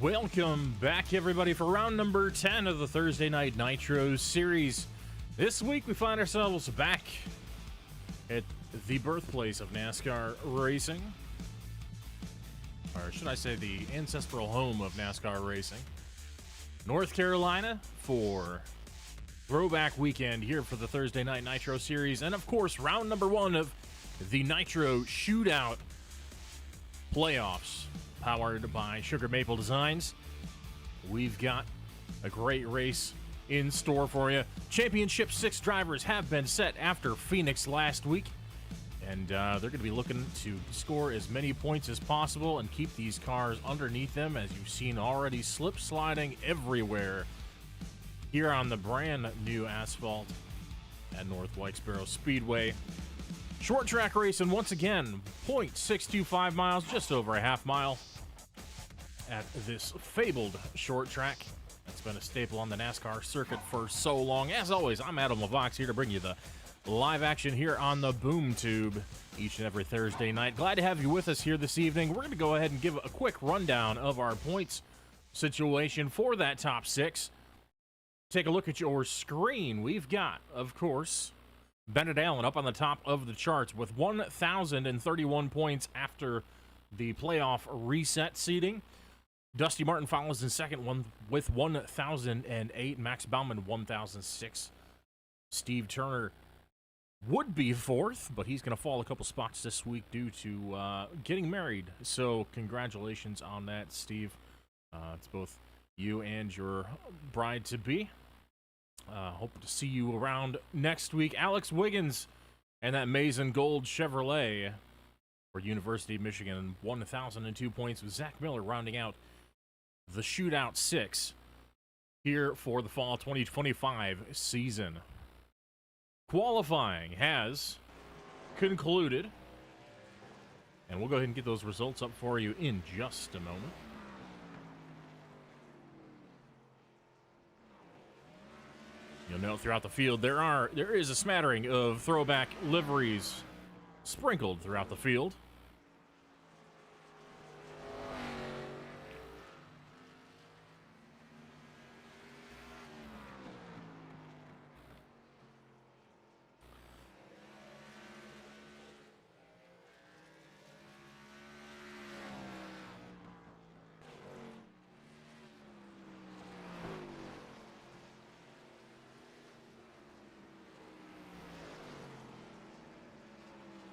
Welcome back, everybody, for round number 10 of the Thursday Night Nitro Series. This week, we find ourselves back at the birthplace of NASCAR racing. Or should I say the ancestral home of NASCAR racing. North Carolina for Throwback Weekend here for the Thursday Night Nitro Series. And, of course, round number 1 of the Nitro Shootout playoffs, powered by Sugar Maple Designs. We've got a great race in store for you. Championship 6 drivers have been set after Phoenix last week, and they're going to be looking to score as many points as possible and keep these cars underneath them, as you've seen already slip sliding everywhere here on the brand new asphalt at North Wilkesboro Speedway. Short track racing once again, 0.625 miles, just over a half mile at this fabled short track that's been a staple on the NASCAR circuit for so long. As always, I'm Adam LeVox, here to bring you the live action here on the Boom Tube each and every Thursday night. Glad to have you with us here this evening. We're going to go ahead and give a quick rundown of our points situation for that top 6. Take a look at your screen. We've got, of course, Bennett Allen up on the top of the charts with 1,031 points after the playoff reset seeding. Dusty Martin follows in second with 1,008. Max Bauman, 1,006. Steve Turner would be fourth, but he's going to fall a couple spots this week due to getting married. So congratulations on that, Steve. It's both you and your bride-to-be. Hope to see you around next week. Alex Wiggins and that Mason Gold Chevrolet for University of Michigan, 1,002 points, with Zach Miller rounding out the Shootout 6 here for the fall 2025 season. Qualifying has concluded, and we'll go ahead and get those results up for you in just a moment. You'll note throughout the field there is a smattering of throwback liveries sprinkled throughout the field.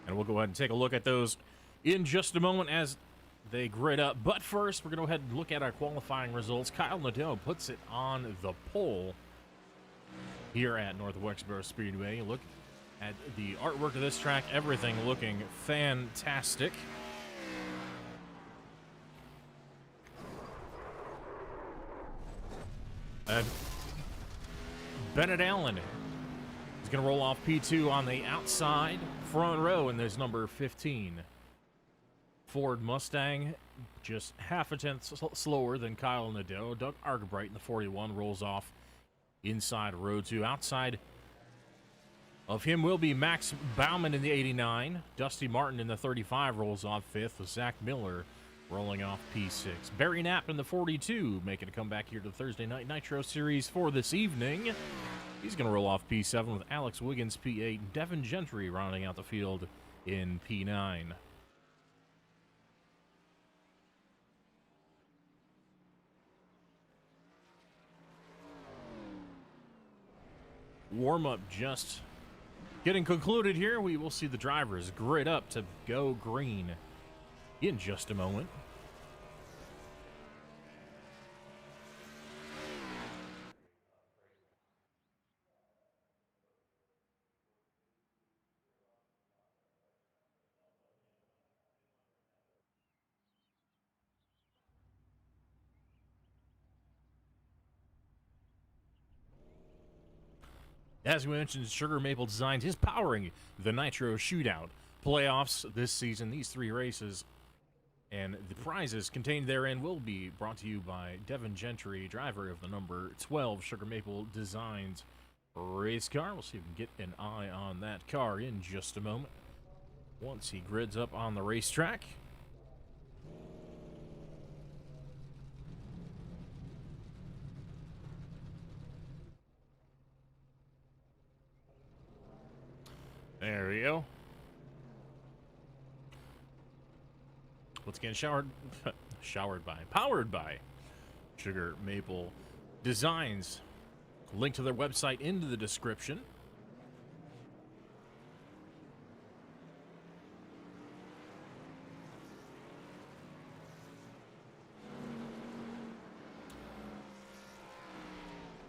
And we'll go ahead and take a look at those in just a moment as they grid up. But first, we're going to go ahead and look at our qualifying results. Kyle Nadeau puts it on the pole here at North Wilkesboro Speedway. Look at the artwork of this track. Everything looking fantastic. And Bennett Allen is going to roll off P2 on the outside front row, and there's number 15. Ford Mustang, just half a tenth slower than Kyle Nadeau. Doug Argabright in the 41 rolls off inside row 2. Outside of him will be Max Bauman in the 89. Dusty Martin in the 35 rolls off 5th, with Zach Miller rolling off P6. Barry Knapp in the 42 making a comeback here to the Thursday Night Nitro Series for this evening. He's going to roll off P7 with Alex Wiggins P8, Devin Gentry rounding out the field in P9. Warm-up just getting concluded here. We will see the drivers grid up to go green in just a moment. As we mentioned, Sugar Maple Designs is powering the Nitro Shootout playoffs this season. These 3 races and the prizes contained therein will be brought to you by Devin Gentry, driver of the number 12 Sugar Maple Designs race car. We'll see if we can get an eye on that car in just a moment once he grids up on the racetrack. There we go. Once again, powered by Sugar Maple Designs. Link to their website into the description.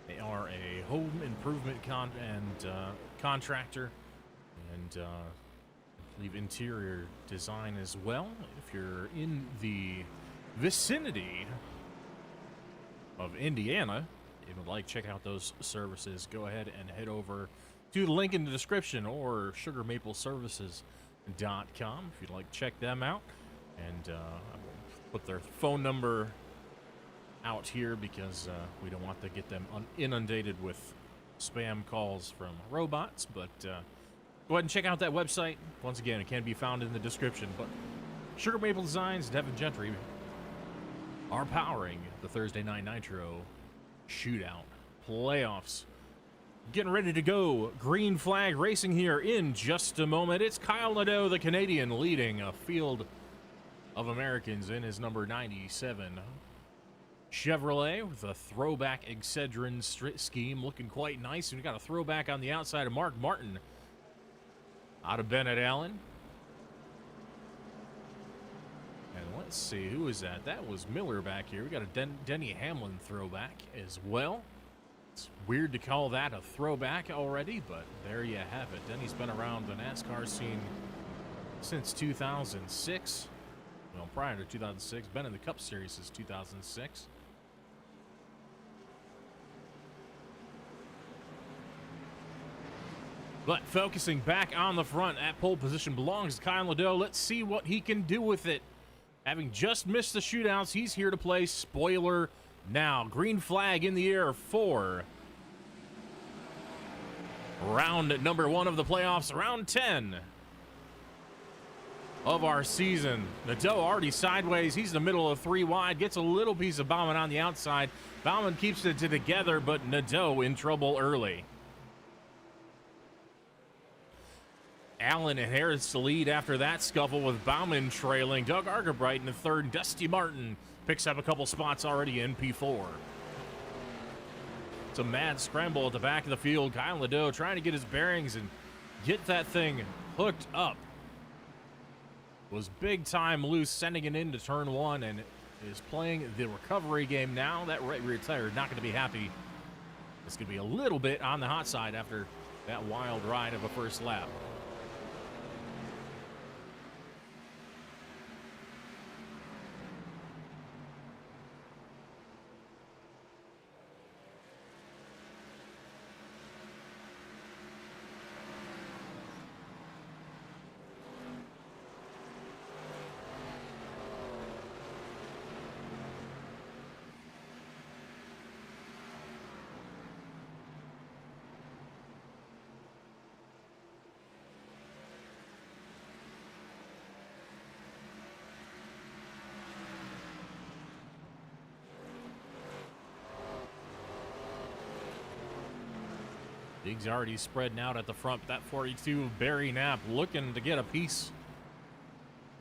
They are a home improvement contractor and leave interior design as well. If you're in the vicinity of Indiana and would like to check out those services, go ahead and head over to the link in the description or sugarmapleservices.com if you'd like to check them out. And I will put their phone number out here because we don't want to get them inundated with spam calls from robots, but go ahead and check out that website. Once again, it can be found in the description. But Sugar Maple Designs, Devin Gentry are powering the Thursday Night Nitro Shootout playoffs. Getting ready to go. Green flag racing here in just a moment. It's Kyle Nadeau, the Canadian, leading a field of Americans in his number 97 Chevrolet with a throwback Excedrin scheme, looking quite nice. We've got a throwback on the outside of Mark Martin out of Bennett Allen. And let's see, who is that? That was Miller back here. We got a Denny Hamlin throwback as well. It's weird to call that a throwback already, but there you have it. Denny's been around the NASCAR scene since 2006. Well, prior to 2006, been in the Cup Series since 2006. But focusing back on the front, at pole position belongs to Kyle Nadeau. Let's see what he can do with it. Having just missed the shootouts, he's here to play spoiler now. Green flag in the air for round number 1 of the playoffs, round 10 of our season. Nadeau already sideways. He's in the middle of 3 wide. Gets a little piece of Bauman on the outside. Bauman keeps it together, but Nadeau in trouble early. Allen inherits the lead after that scuffle with Bauman trailing. Doug Argabright in the third. Dusty Martin picks up a couple spots already in P4. It's a mad scramble at the back of the field. Kyle Nadeau trying to get his bearings and get that thing hooked up. Was big time loose, sending it into turn 1 and is playing the recovery game now. That rear tire not going to be happy. It's going to be a little bit on the hot side after that wild ride of a first lap. Diggs already spreading out at the front. That 42 Barry Knapp looking to get a piece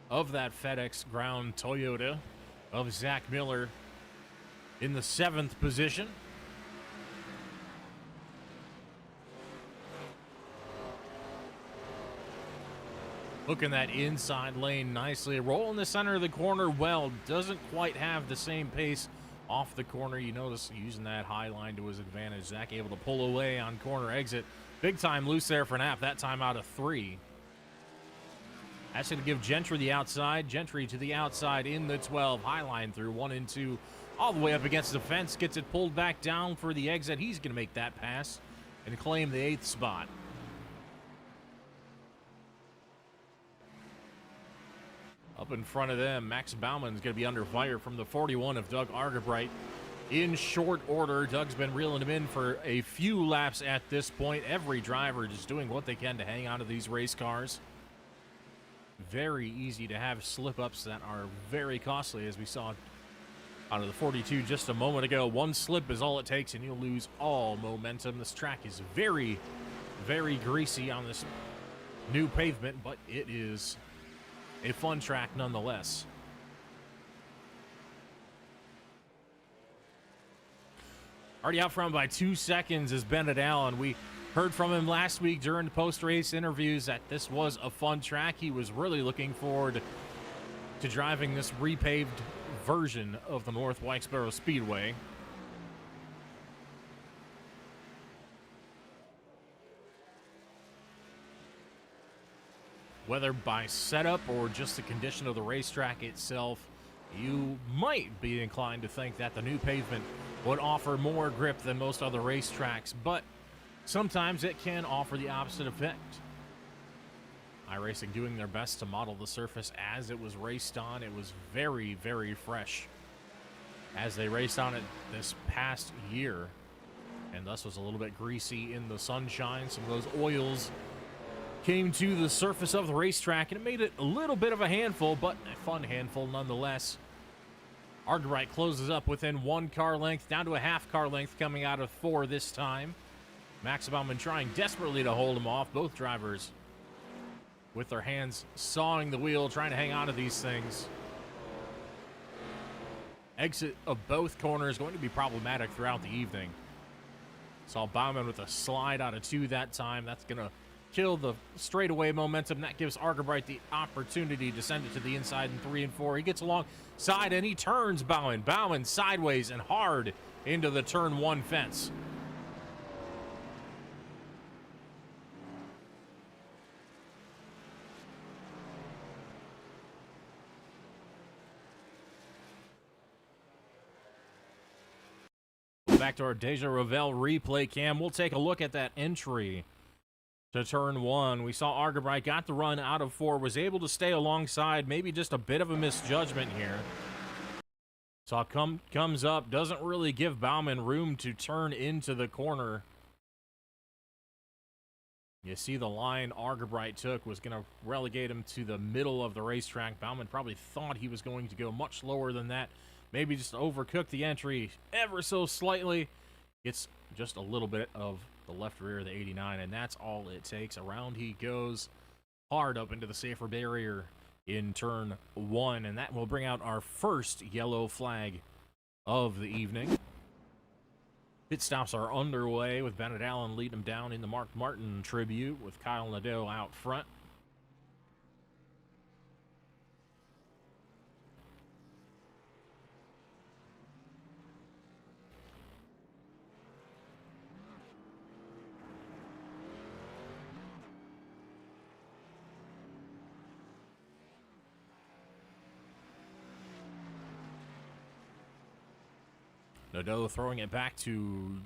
of that FedEx Ground Toyota of Zach Miller in the 7th position. Looking that inside lane nicely. Rolling the center of the corner well. Doesn't quite have the same pace off the corner. You notice using that high line to his advantage. Zach able to pull away on corner exit. Big time loose there for Knapp. That time out of 3. That's going to give Gentry the outside. Gentry to the outside in the 12. High line through 1 and 2. All the way up against the fence. Gets it pulled back down for the exit. He's going to make that pass and claim the 8th spot. Up in front of them, Max Bauman is going to be under fire from the 41 of Doug Argabright. In short order, Doug's been reeling him in for a few laps at this point. Every driver just doing what they can to hang on to these race cars. Very easy to have slip-ups that are very costly, as we saw out of the 42 just a moment ago. One slip is all it takes, and you'll lose all momentum. This track is very, very greasy on this new pavement, but it is a fun track nonetheless. Already out front by 2 seconds is Bennett Allen. We heard from him last week during the post-race interviews that this was a fun track. He was really looking forward to driving this repaved version of the North Wilkesboro Speedway. Whether by setup or just the condition of the racetrack itself, you might be inclined to think that the new pavement would offer more grip than most other racetracks, but sometimes it can offer the opposite effect. iRacing doing their best to model the surface as it was raced on. It was very, very fresh as they raced on it this past year, and thus was a little bit greasy in the sunshine. Some of those oils came to the surface of the racetrack, and it made it a little bit of a handful, but a fun handful nonetheless. Argerbright closes up within 1 car length, down to a half car length coming out of 4 this time. Max Baumann trying desperately to hold him off. Both drivers with their hands sawing the wheel, trying to hang on to these things. Exit of both corners going to be problematic throughout the evening. Saw Baumann with a slide out of 2 that time. That's going to kill the straightaway momentum. That gives Argerbright the opportunity to send it to the inside in 3 and 4. He gets alongside and he turns Baumann. Baumann sideways and hard into the turn 1 fence. Back to our Déjà Revél replay cam. We'll take a look at that entry to turn 1. We saw Argerbright got the run out of 4, was able to stay alongside. Maybe just a bit of a misjudgment here. Saw comes up, doesn't really give Baumann room to turn into the corner. You see the line Argerbright took was going to relegate him to the middle of the racetrack. Baumann probably thought he was going to go much lower than that. Maybe just overcook the entry ever so slightly. Gets just a little bit of the left rear of the 89, and that's all it takes. Around he goes hard up into the safer barrier in turn 1, and that will bring out our first yellow flag of the evening. Pit stops are underway with Bennett Allen leading him down in the Mark Martin tribute with Kyle Nadeau out front. Nadeau throwing it back to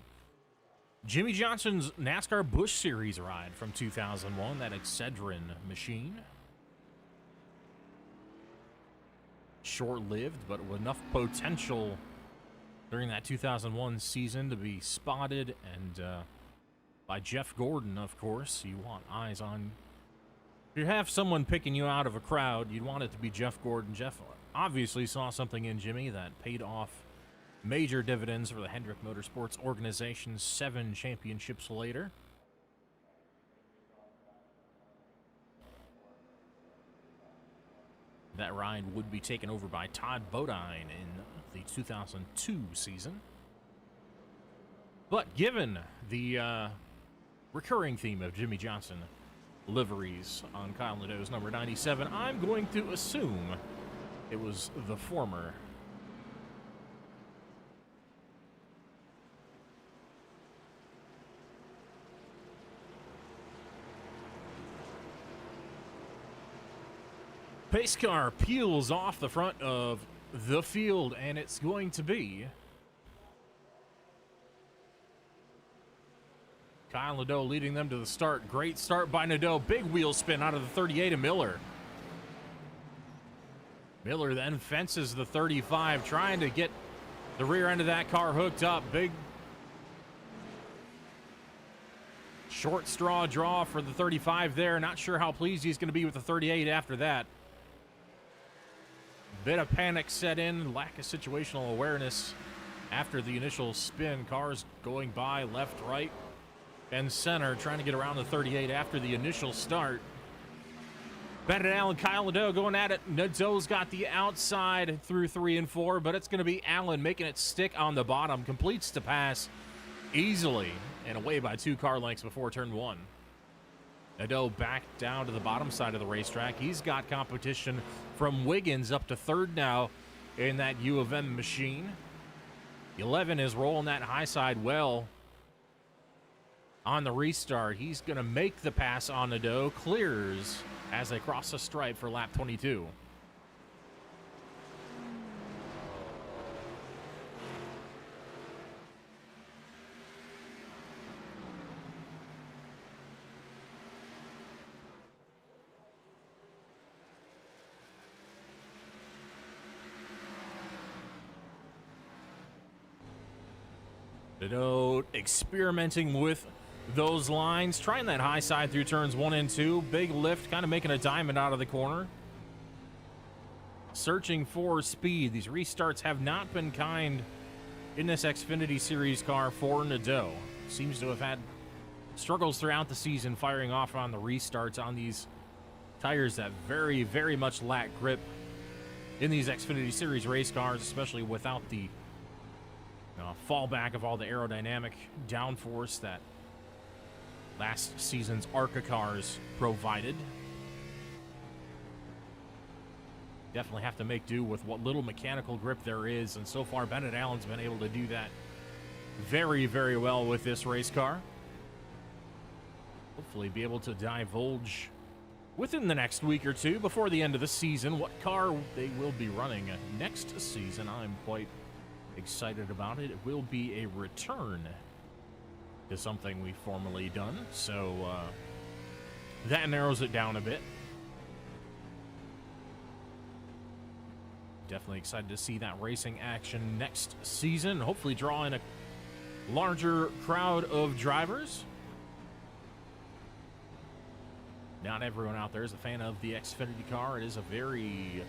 Jimmy Johnson's NASCAR Busch Series ride from 2001, that Excedrin machine. Short-lived, but with enough potential during that 2001 season to be spotted, and by Jeff Gordon, of course. You want eyes on... If you have someone picking you out of a crowd, you'd want it to be Jeff Gordon. Jeff obviously saw something in Jimmy that paid off major dividends for the Hendrick Motorsports organization 7 championships later. That ride would be taken over by Todd Bodine in the 2002 season. But given the recurring theme of Jimmy Johnson liveries on Kyle Nadeau's number 97, I'm going to assume it was the former. Pace car peels off the front of the field, and it's going to be Kyle Nadeau leading them to the start. Great start by Nadeau. Big wheel spin out of the 38 of Miller. Miller then fences the 35, trying to get the rear end of that car hooked up. Big short straw draw for the 35 there. Not sure how pleased he's going to be with the 38 after that. Bit of panic set in, lack of situational awareness after the initial spin. Cars going by left, right, and center, trying to get around the 38 after the initial start. Bennett Allen, Kyle Nadeau going at it. Nadeau's got the outside through 3 and 4, but it's going to be Allen making it stick on the bottom. Completes the pass easily and away by 2 car lengths before turn 1. Nadeau back down to the bottom side of the racetrack. He's got competition from Wiggins up to 3rd now in that U of M machine. 11 is rolling that high side well on the restart. He's going to make the pass on Nadeau. Clears as they cross the stripe for lap 22. Nadeau experimenting with those lines, trying that high side through turns 1 and 2. Big lift, kind of making a diamond out of the corner. Searching for speed. These restarts have not been kind in this Xfinity Series car for Nadeau. Seems to have had struggles throughout the season firing off on the restarts on these tires that very, very much lack grip in these Xfinity Series race cars, especially without the fallback of all the aerodynamic downforce that last season's ARCA cars provided. Definitely have to make do with what little mechanical grip there is, and so far Bennett Allen's been able to do that very, very well with this race car. Hopefully be able to divulge within the next week or two before the end of the season what car they will be running next season. I'm quite excited about it. It will be a return to something we've formerly done, so that narrows it down a bit. Definitely excited to see that racing action next season. Hopefully draw in a larger crowd of drivers. Not everyone out there is a fan of the Xfinity car. It is a very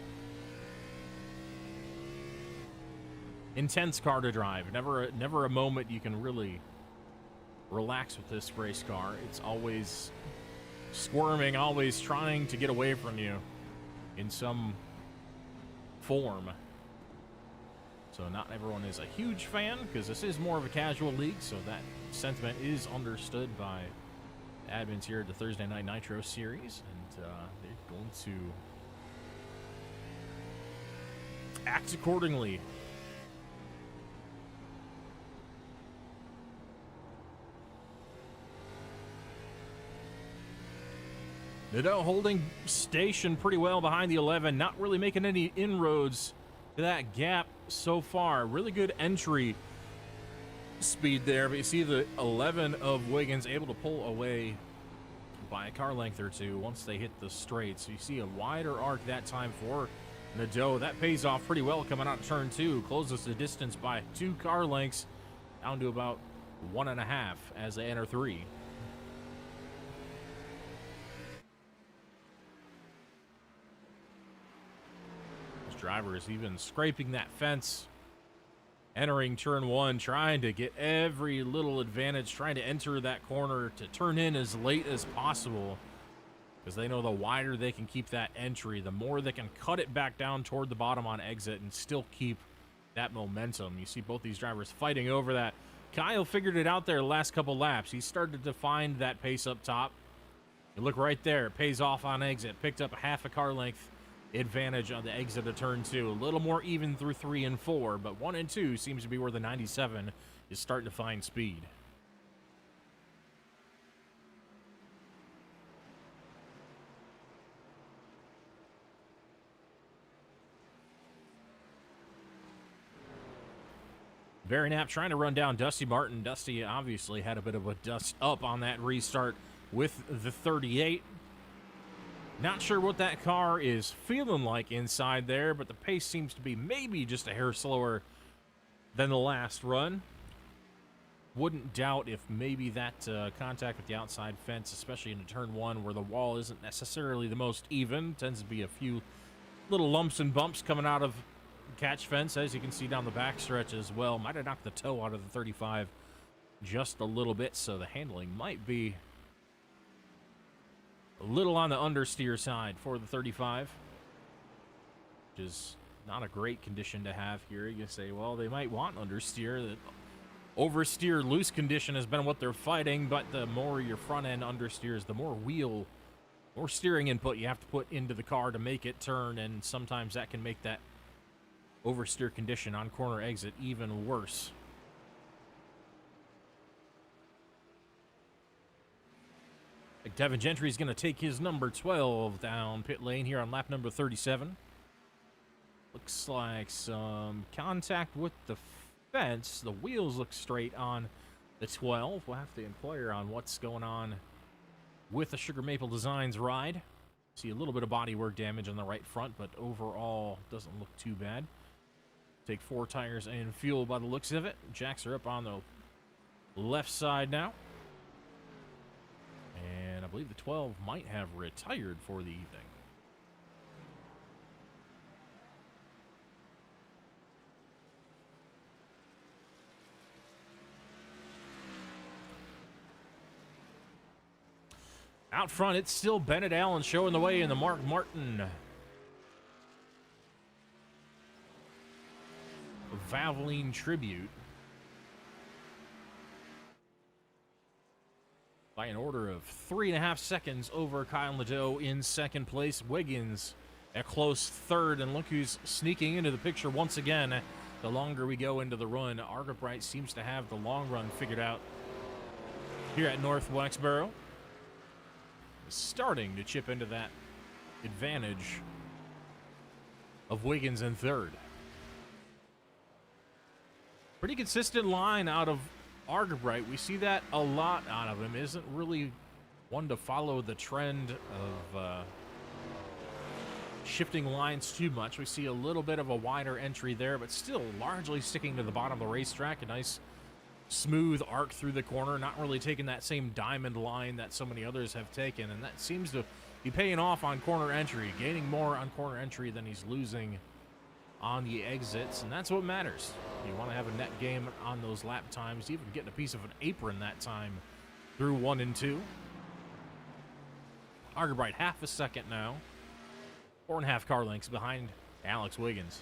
intense car to drive. Never a moment you can really relax with this race car. It's always squirming, always trying to get away from you in some form. So not everyone is a huge fan, because this is more of a casual league, so that sentiment is understood by admins here at the Thursday Night Nitro Series, and they're going to act accordingly. Nadeau holding station pretty well behind the 11, not really making any inroads to that gap so far. Really good entry speed there, but you see the 11 of Wiggins able to pull away by a car length or two once they hit the straight. So you see a wider arc that time for Nadeau. That pays off pretty well coming out of turn 2. Closes the distance by 2 car lengths down to about 1.5 as they enter 3. Driver is even scraping that fence, entering turn 1, trying to get every little advantage, trying to enter that corner to turn in as late as possible, because they know the wider they can keep that entry, the more they can cut it back down toward the bottom on exit and still keep that momentum. You see both these drivers fighting over that. Kyle figured it out there the last couple laps. He started to find that pace up top. You look right there, it pays off on exit, picked up a half a car length advantage on the exit of turn 2. A little more even through 3 and 4, but 1 and 2 seems to be where the 97 is starting to find speed. Barry Knapp trying to run down Dusty Martin. Dusty obviously had a bit of a dust up on that restart with the 38. Not sure what that car is feeling like inside there, but the pace seems to be maybe just a hair slower than the last run. Wouldn't doubt if maybe that contact with the outside fence, especially into turn 1 where the wall isn't necessarily the most even, tends to be a few little lumps and bumps coming out of the catch fence, as you can see down the backstretch as well. Might have knocked the toe out of the 35 just a little bit, so the handling might be A little on the understeer side for the 35, which is not a great condition to have here. You say, well, they might want understeer. The oversteer loose condition has been what they're fighting, but the more your front end understeers, the more steering input you have to put into the car to make it turn, and sometimes that can make that oversteer condition on corner exit even worse. Devin Gentry is going to take his number 12 down pit lane here on lap number 37. Looks like some contact with the fence. The wheels look straight on the 12. We'll have to inquire on what's going on with the Sugar Maple Designs ride. See a little bit of bodywork damage on the right front, but overall doesn't look too bad. Take 4 tires and fuel by the looks of it. Jacks are up on the left side now. And I believe the 12 might have retired for the evening. Out front, it's still Bennett Allen showing the way in the Mark Martin Valvoline Tribute. By an order of 3.5 seconds over Kyle Nadeau in second place. Wiggins a close third, and look who's sneaking into the picture once again. The longer we go into the run, Argabright seems to have the long run figured out here at North Wilkesboro. Starting to chip into that advantage of Wiggins in third. Pretty consistent line out of Argabright. We see that a lot out of him. Isn't really one to follow the trend of shifting lines too much. We see a little bit of a wider entry there, but still largely sticking to the bottom of the racetrack. A nice smooth arc through the corner, not really taking that same diamond line that so many others have taken, and that seems to be paying off on corner entry, gaining more on corner entry than he's losing on the exits, and that's what matters. You want to have a net game on those lap times, even getting a piece of an apron that time through 1 and 2. Argabright half a second now, 4.5 car lengths behind Alex Wiggins.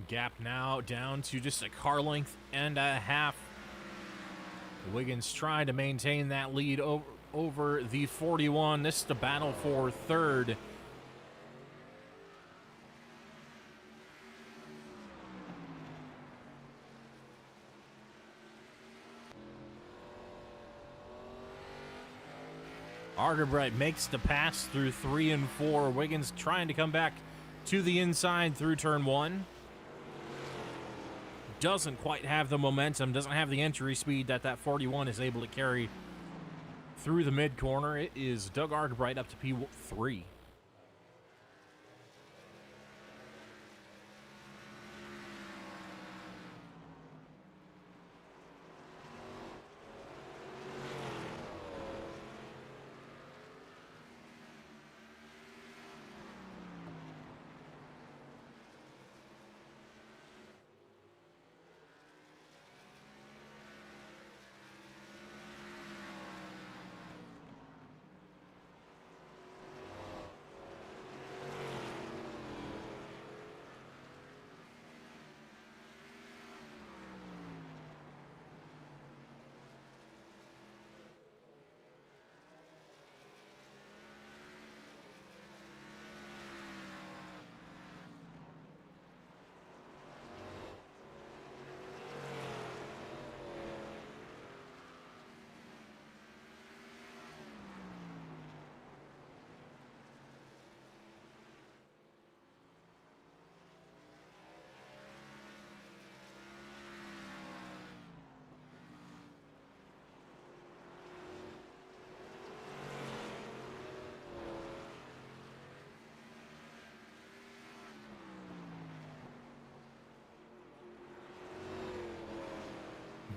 Gap now down to just a car length and a half. Wiggins trying to maintain that lead over the 41. This is the battle for third. Argabright makes the pass through 3 and 4. Wiggins trying to come back to the inside through turn 1. Doesn't quite have the momentum, doesn't have the entry speed that 41 is able to carry through the mid corner. It is Doug Argabright up to P3.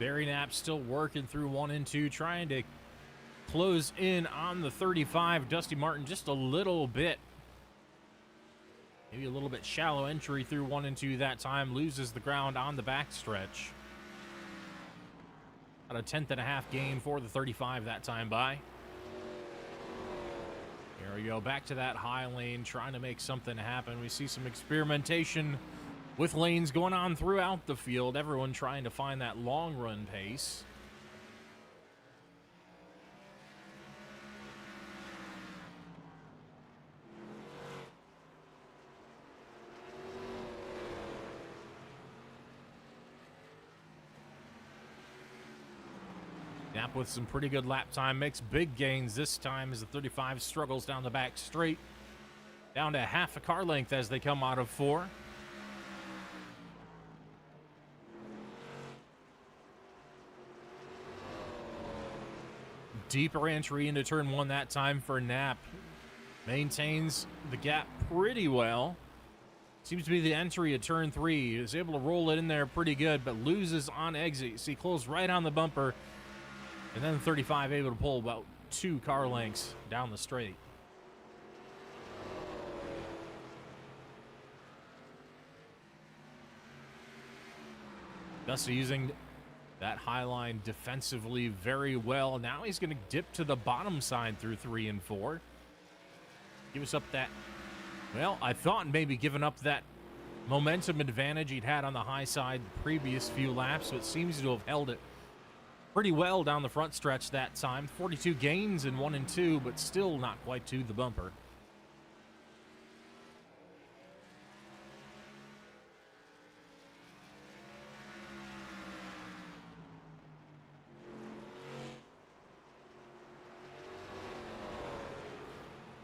Barry Knapp still working through 1 and 2, trying to close in on the 35. Dusty Martin just a little bit. Maybe a little bit shallow entry through 1 and 2 that time. Loses the ground on the backstretch. About a 10th.5 gain for the 35 that time by. Here we go, back to that high lane, trying to make something happen. We see some experimentation with lanes going on throughout the field. Everyone trying to find that long run pace. Knapp with some pretty good lap time, makes big gains this time as the 35 struggles down the back straight. Down to half a car length as they come out of 4. Deeper entry into turn 1 that time for Knapp. Maintains the gap pretty well. Seems to be the entry at turn 3. Is able to roll it in there pretty good, but loses on exit. See, close right on the bumper. And then 35 able to pull about 2 car lengths down the straight. Dusty using that high line defensively very well. Now he's going to dip to the bottom side through 3 and 4. Give us up that, well, I thought maybe giving up that momentum advantage he'd had on the high side the previous few laps, so it seems to have held it pretty well down the front stretch that time. 42 gains in 1 and 2, but still not quite to the bumper.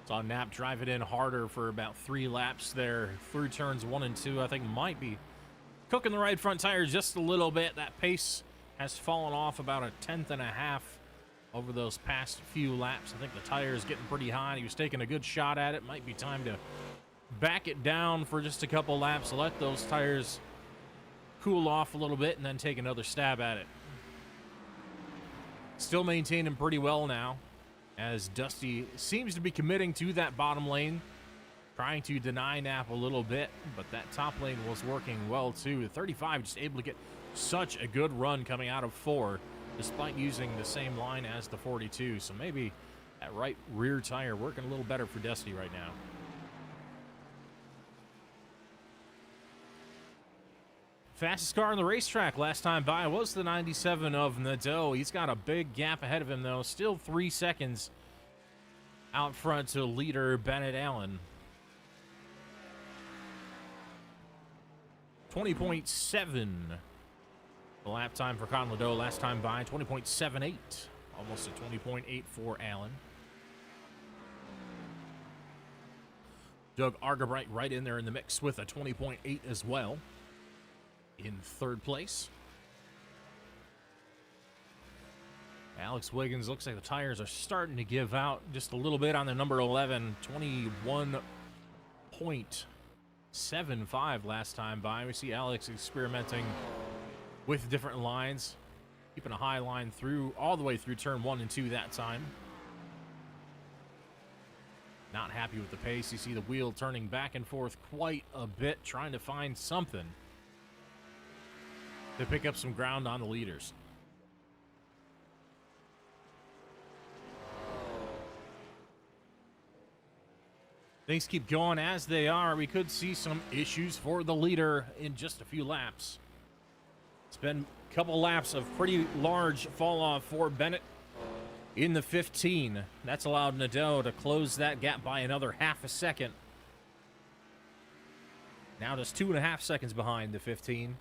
Saw Knapp drive it in harder for about 3 laps there through turns 1 and 2. I think might be cooking the right front tire just a little bit. That pace has fallen off about a 10th.5 over those past few laps. I think the tire is getting pretty hot. He was taking a good shot at it. Might be time to back it down for just a couple laps, let those tires cool off a little bit, and then take another stab at it. Still maintaining pretty well now, as Dusty seems to be committing to that bottom lane, trying to deny Knapp a little bit, but that top lane was working well too. The 35 just able to get such a good run coming out of 4, despite using the same line as the 42. So maybe that right rear tire working a little better for Dusty right now. Fastest car on the racetrack last time by was the 97 of Nadeau. He's got a big gap ahead of him, though. Still 3 seconds out front to leader Bennett Allen. 20.7 the lap time for Con Nadeau last time by. 20.78. Almost a 20.8 for Allen. Doug Argabright right in there in the mix with a 20.8 as well. In 3rd place. Alex Wiggins, looks like the tires are starting to give out just a little bit on the number 11. 21.75 last time by. We see Alex experimenting with different lines, keeping a high line through all the way through turn 1 and 2 that time. Not happy with the pace. You see the wheel turning back and forth quite a bit, trying to find something to pick up some ground on the leaders. Things keep going as they are. We could see some issues for the leader in just a few laps. It's been a couple laps of pretty large fall off for Bennett in the 15. That's allowed Nadeau to close that gap by another half a second. Now just 2.5 seconds behind the 15.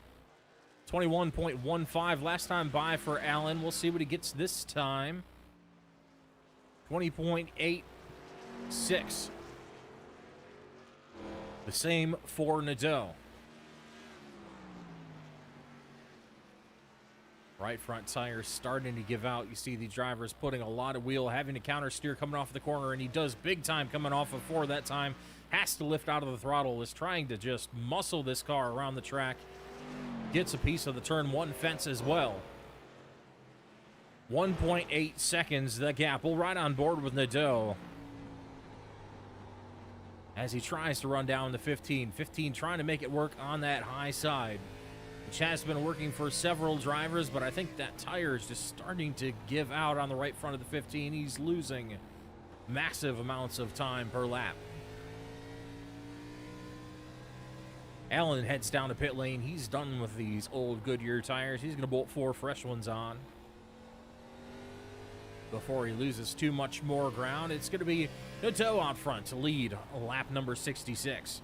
21.15 last time by for Allen. We'll see what he gets this time. 20.86. The same for Nadeau. Right front tire starting to give out. You see the drivers putting a lot of wheel, having to counter steer coming off the corner, and he does big time coming off of 4 that time. Has to lift out of the throttle, is trying to just muscle this car around the track. Gets a piece of the turn 1 fence as well. 1.8 seconds, the gap. We'll ride on board with Nadeau as he tries to run down the 15. 15 trying to make it work on that high side, which has been working for several drivers, but I think that tire is just starting to give out on the right front of the 15. He's losing massive amounts of time per lap. Allen heads down to pit lane. He's done with these old Goodyear tires. He's going to bolt 4 fresh ones on before he loses too much more ground. It's going to be Nadeau out front to lead lap number 66.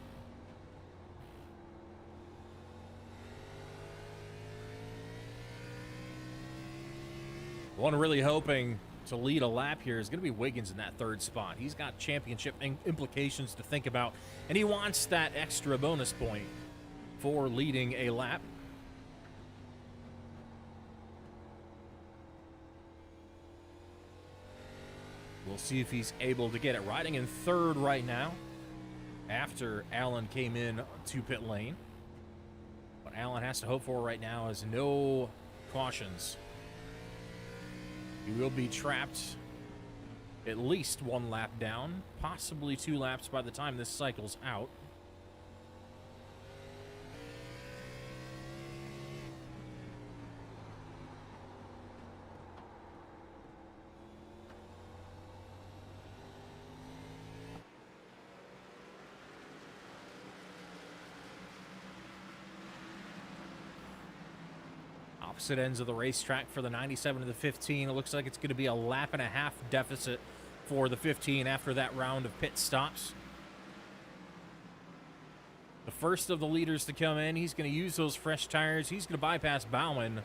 One really hoping to lead a lap here is going to be Wiggins in that 3rd spot. He's got championship implications to think about, and he wants that extra bonus point for leading a lap. We'll see if he's able to get it. Riding in 3rd right now after Allen came in to pit lane. What Allen has to hope for right now is no cautions. He will be trapped at least 1 lap down, possibly 2 laps by the time this cycle's out. Opposite ends of the racetrack for the 97 to the 15. It looks like it's going to be a lap and a half deficit for the 15 after that round of pit stops. The first of the leaders to come in. He's going to use those fresh tires. He's going to bypass Bauman.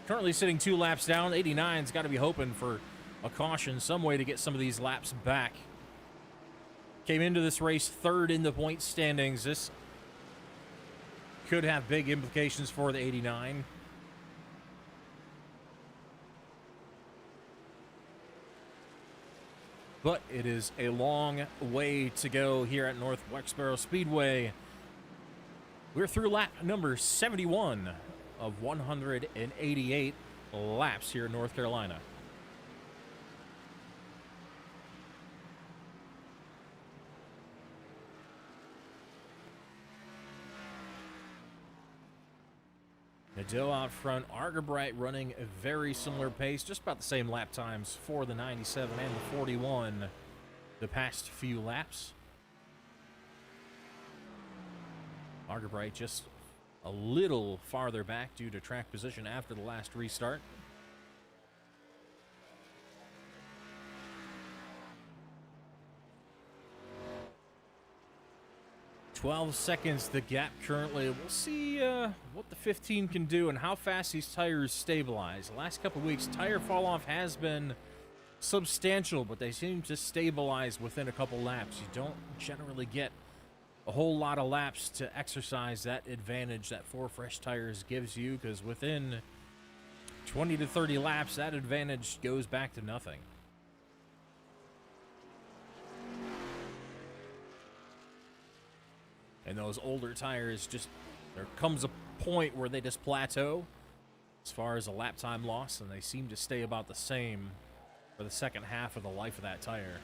Currently sitting 2 laps down. 89's got to be hoping for a caution, some way to get some of these laps back. Came into this race 3rd in the point standings. This could have big implications for the 89. But it is a long way to go here at North Wilkesboro Speedway. We're through lap number 71 of 188 laps here in North Carolina. Nadeau out front, Argerbright running a very similar pace, just about the same lap times for the 97 and the 41 the past few laps. Argerbright just a little farther back due to track position after the last restart. 12 seconds the gap currently. We'll see what the 15 can do and how fast these tires stabilize. The last couple of weeks, tire fall off has been substantial, but they seem to stabilize within a couple laps. You don't generally get a whole lot of laps to exercise that advantage that 4 fresh tires gives you, because within 20 to 30 laps, that advantage goes back to nothing. And those older tires, just there comes a point where they just plateau as far as a lap time loss, and they seem to stay about the same for the second half of the life of that tire.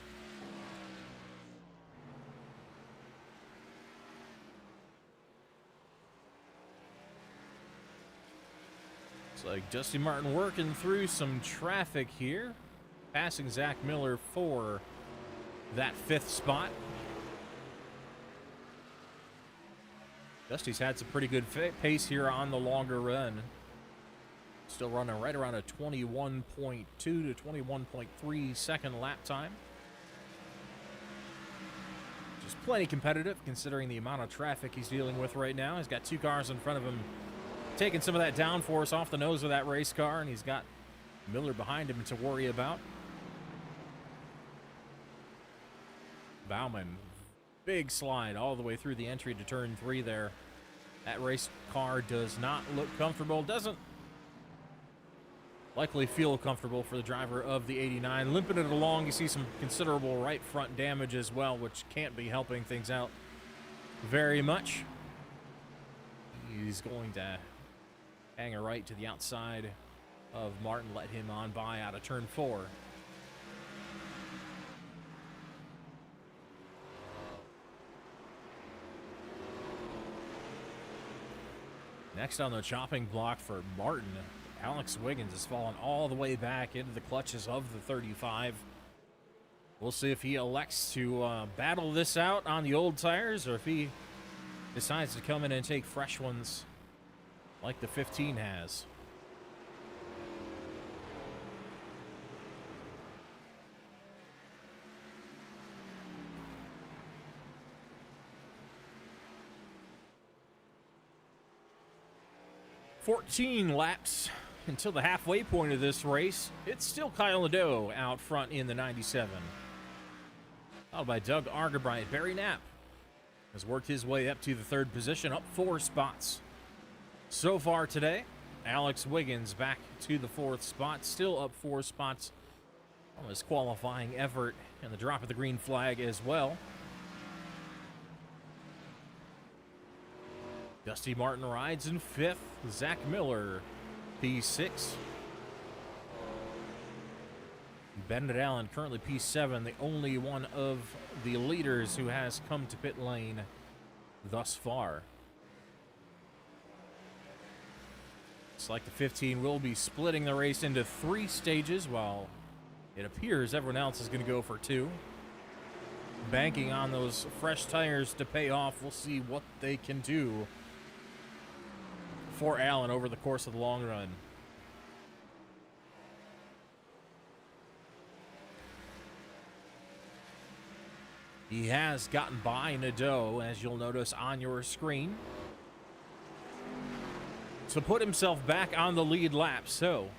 It's like Dusty Martin working through some traffic here, passing Zach Miller for that 5th spot. Dusty's had some pretty good pace here on the longer run. Still running right around a 21.2 to 21.3 second lap time. Just plenty competitive considering the amount of traffic he's dealing with right now. He's got 2 cars in front of him taking some of that downforce off the nose of that race car, and he's got Miller behind him to worry about. Bauman, big slide all the way through the entry to turn 3 there. That race car does not look comfortable. Doesn't likely feel comfortable for the driver of the 89. Limping it along, you see some considerable right front damage as well, which can't be helping things out very much. He's going to hang a right to the outside of Martin let him on by out of turn 4. Next on the chopping block for Martin, Alex Wiggins has fallen all the way back into the clutches of the 35. We'll see if he elects to battle this out on the old tires or if he decides to come in and take fresh ones like the 15 has. "14 laps until the halfway point of this race. It's still Kyle Nadeau out front in the 97. Followed by Doug Argerbright. Barry Knapp has worked his way up to the 3rd position, up 4 spots. So far today, Alex Wiggins back to the 4th spot, still up 4 spots on his qualifying effort and the drop of the green flag as well. Dusty Martin rides in 5th. Zach Miller, P6. Bennett Allen currently P7, the only one of the leaders who has come to pit lane thus far. It's like the 15 will be splitting the race into 3 stages, while it appears everyone else is going to go for 2. Banking on those fresh tires to pay off. We'll see what they can do for Allen over the course of the long run. He has gotten by Nadeau, as you'll notice on your screen, to put himself back on the lead lap. So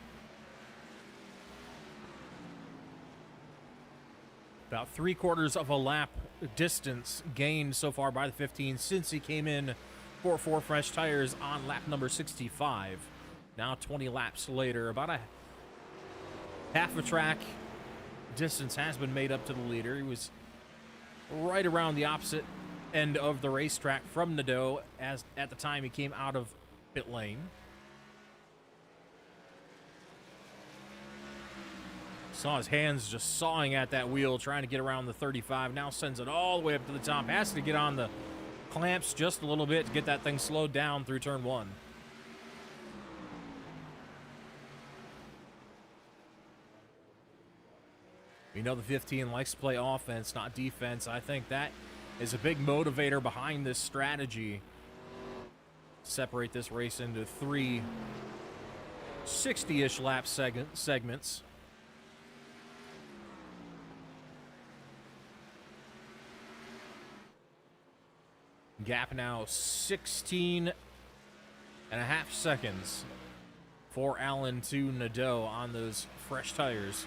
about 3/4 of a lap distance gained so far by the 15 since he came in for 4 fresh tires on lap number 65. Now 20 laps later, about a half a track distance has been made up to the leader. He was right around the opposite end of the racetrack from Nadeau as at the time he came out of pit lane. Saw his hands just sawing at that wheel trying to get around the 35. Now sends it all the way up to the top. Has to get on the clamps just a little bit to get that thing slowed down through turn 1. We know the 15 likes to play offense, not defense. I think that is a big motivator behind this strategy. Separate this race into 3 60-ish lap segments. Gap now 16 and a half seconds for Allen to Nadeau on those fresh tires.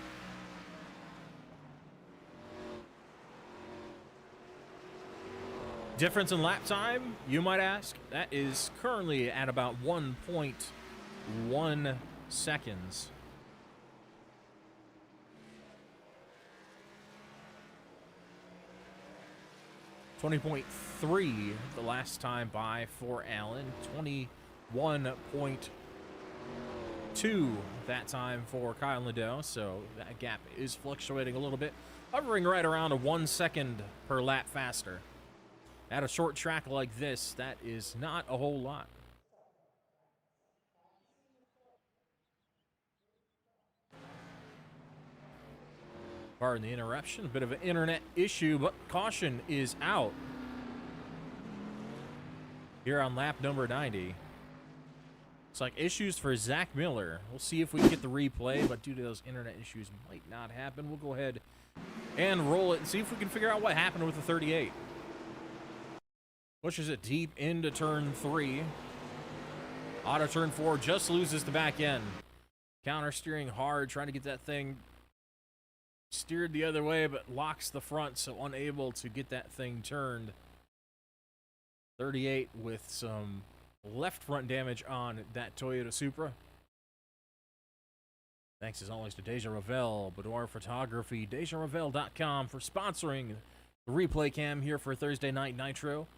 Difference in lap time, you might ask? That is currently at about 1.1 seconds. .3 the last time by for Allen. 21.2 that time for Kyle Nadeau. So that gap is fluctuating a little bit, hovering right around a 1 second per lap faster. At a short track like this, that is not a whole lot. Pardon the interruption, a bit of an internet issue, but caution is out here on lap number 90. It's like issues for Zach Miller. We'll see if we can get the replay, but due to those internet issues, might not happen. We'll go ahead and roll it and see if we can figure out what happened with the 38. Pushes it deep into turn 3. Out of turn 4, just loses the back end. Counter steering hard, trying to get that thing steered the other way, but locks the front, so unable to get that thing turned. 38 with some left front damage on that Toyota Supra. Thanks as always to Déjà Revél, Boudoir Photography, DéjaRevél.com for sponsoring the replay cam here for Thursday Night Nitro.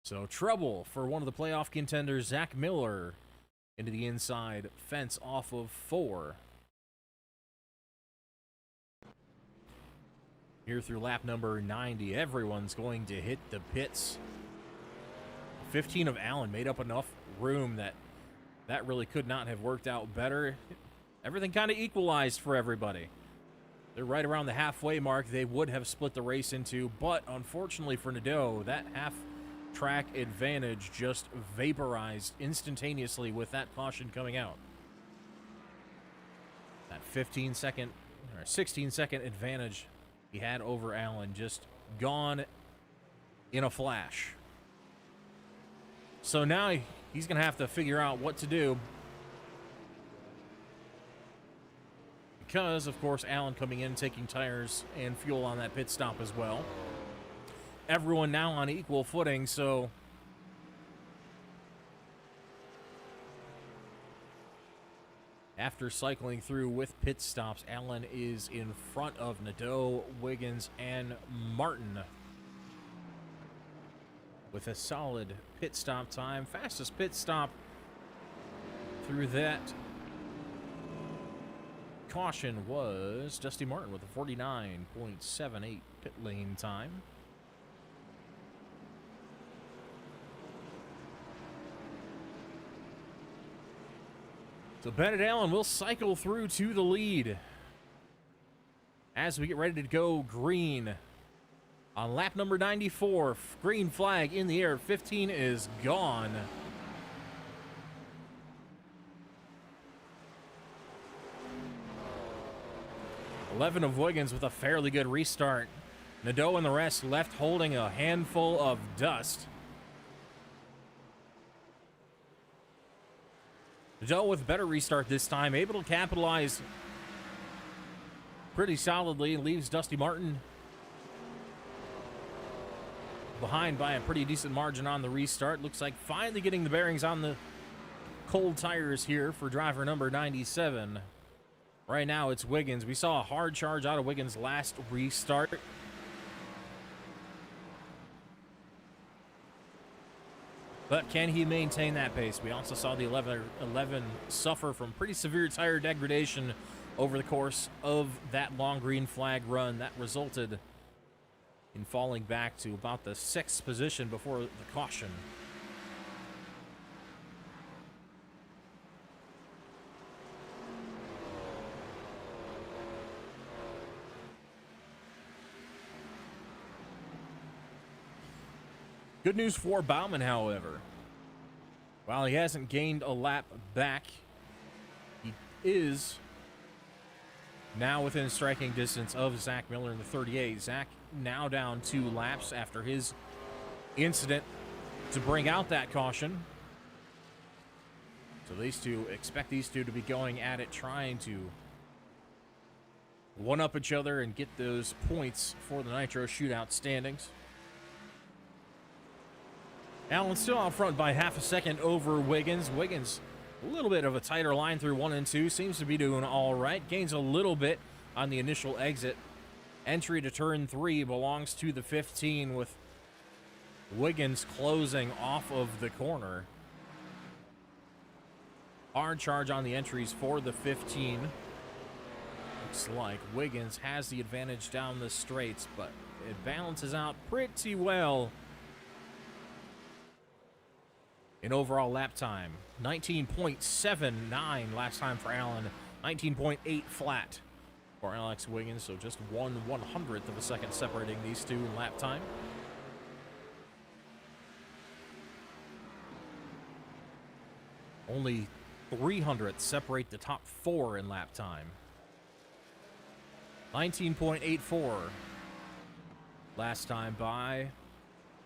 So trouble for one of the playoff contenders, Zach Miller, into the inside fence off of 4. Here through lap number 90, everyone's going to hit the pits. 15 of Allen made up enough room that really could not have worked out better. Everything kind of equalized for everybody. They're right around the halfway mark. They would have split the race into, but unfortunately for Nadeau, that half-track advantage just vaporized instantaneously with that caution coming out. That 15-second or 16-second advantage he had over Allen just gone in a flash. So now he's going to have to figure out what to do. Because, of course, Allen coming in, taking tires and fuel on that pit stop as well. Everyone now on equal footing, so after cycling through with pit stops, Allen is in front of Nadeau, Wiggins, and Martin with a solid pit stop time. Fastest pit stop through that caution was Dusty Martin with a 49.78 pit lane time. So Bennett Allen will cycle through to the lead as we get ready to go green. On lap number 94, green flag in the air, 15 is gone. $11 of Wiggins with a fairly good restart. Nadeau and the rest left holding a handful of dust. Nadeau with a better restart this time, able to capitalize pretty solidly, leaves Dusty Martin behind by a pretty decent margin on the restart. Looks like finally getting the bearings on the cold tires here for driver number 97. Right now it's Wiggins. We saw a hard charge out of Wiggins last restart. But can he maintain that pace? We also saw the 11 suffer from pretty severe tire degradation over the course of that long green flag run. That resulted in falling back to about the 6th position before the caution. Good news for Bauman, however. While he hasn't gained a lap back, he is now within striking distance of Zach Miller in the 38. Zach now down 2 laps after his incident to bring out that caution. So expect these two to be going at it, trying to one-up each other and get those points for the Nitro Shootout standings. Allen still out front by half a second over Wiggins. Wiggins, a little bit of a tighter line through 1 and 2. Seems to be doing all right. Gains a little bit on the initial exit. Entry to turn 3 belongs to the 15 with Wiggins closing off of the corner. Hard charge on the entries for the 15. Looks like Wiggins has the advantage down the straights, but it balances out pretty well in overall lap time. 19.79 last time for Allen. 19.8 flat for Alex Wiggins, so just 1/100th of a second separating these two in lap time. Only 300ths separate the top 4 in lap time. 19.84 last time by.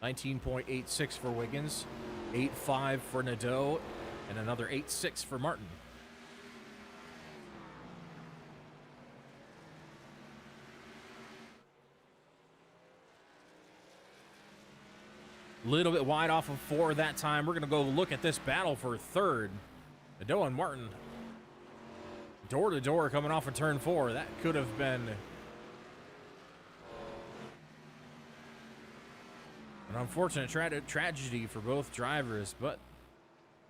19.86 for Wiggins. 8.5 for Nadeau, and another 8.6 for Martin. Little bit wide off of 4 that time. We're going to go look at this battle for third. Nadeau and Martin door to door coming off of turn 4. That could have been an unfortunate tragedy for both drivers, but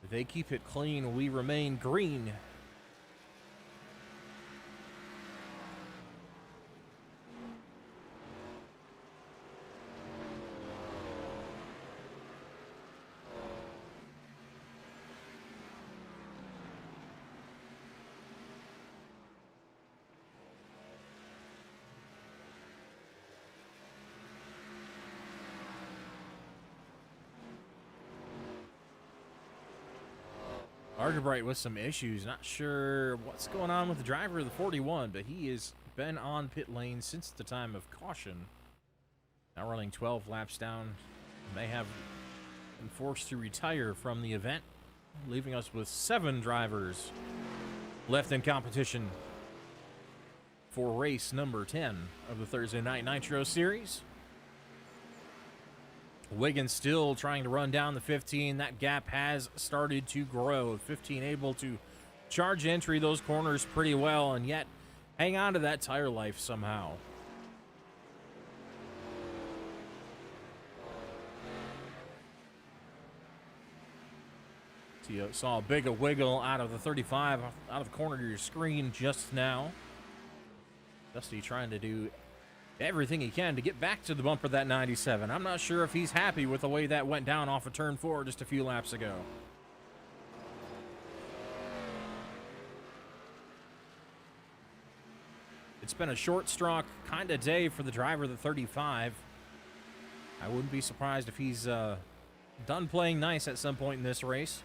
They keep it clean. We remain green. Argerbright with some issues. Not sure what's going on with the driver of the 41, but he has been on pit lane since the time of caution. Now running 12 laps down. May have been forced to retire from the event, leaving us with 7 drivers left in competition for race number 10 of the Thursday Night Nitro Series. Wiggins still trying to run down the 15. That gap has started to grow. 15 able to charge entry those corners pretty well, and yet hang on to that tire life somehow. So you saw a big wiggle out of the 35, out of the corner of your screen just now. Dusty trying to do everything he can to get back to the bumper that 97. I'm not sure if he's happy with the way that went down off of turn 4 just a few laps ago. It's been a short stroke kind of day for the driver of the 35. I wouldn't be surprised if he's done playing nice at some point in this race.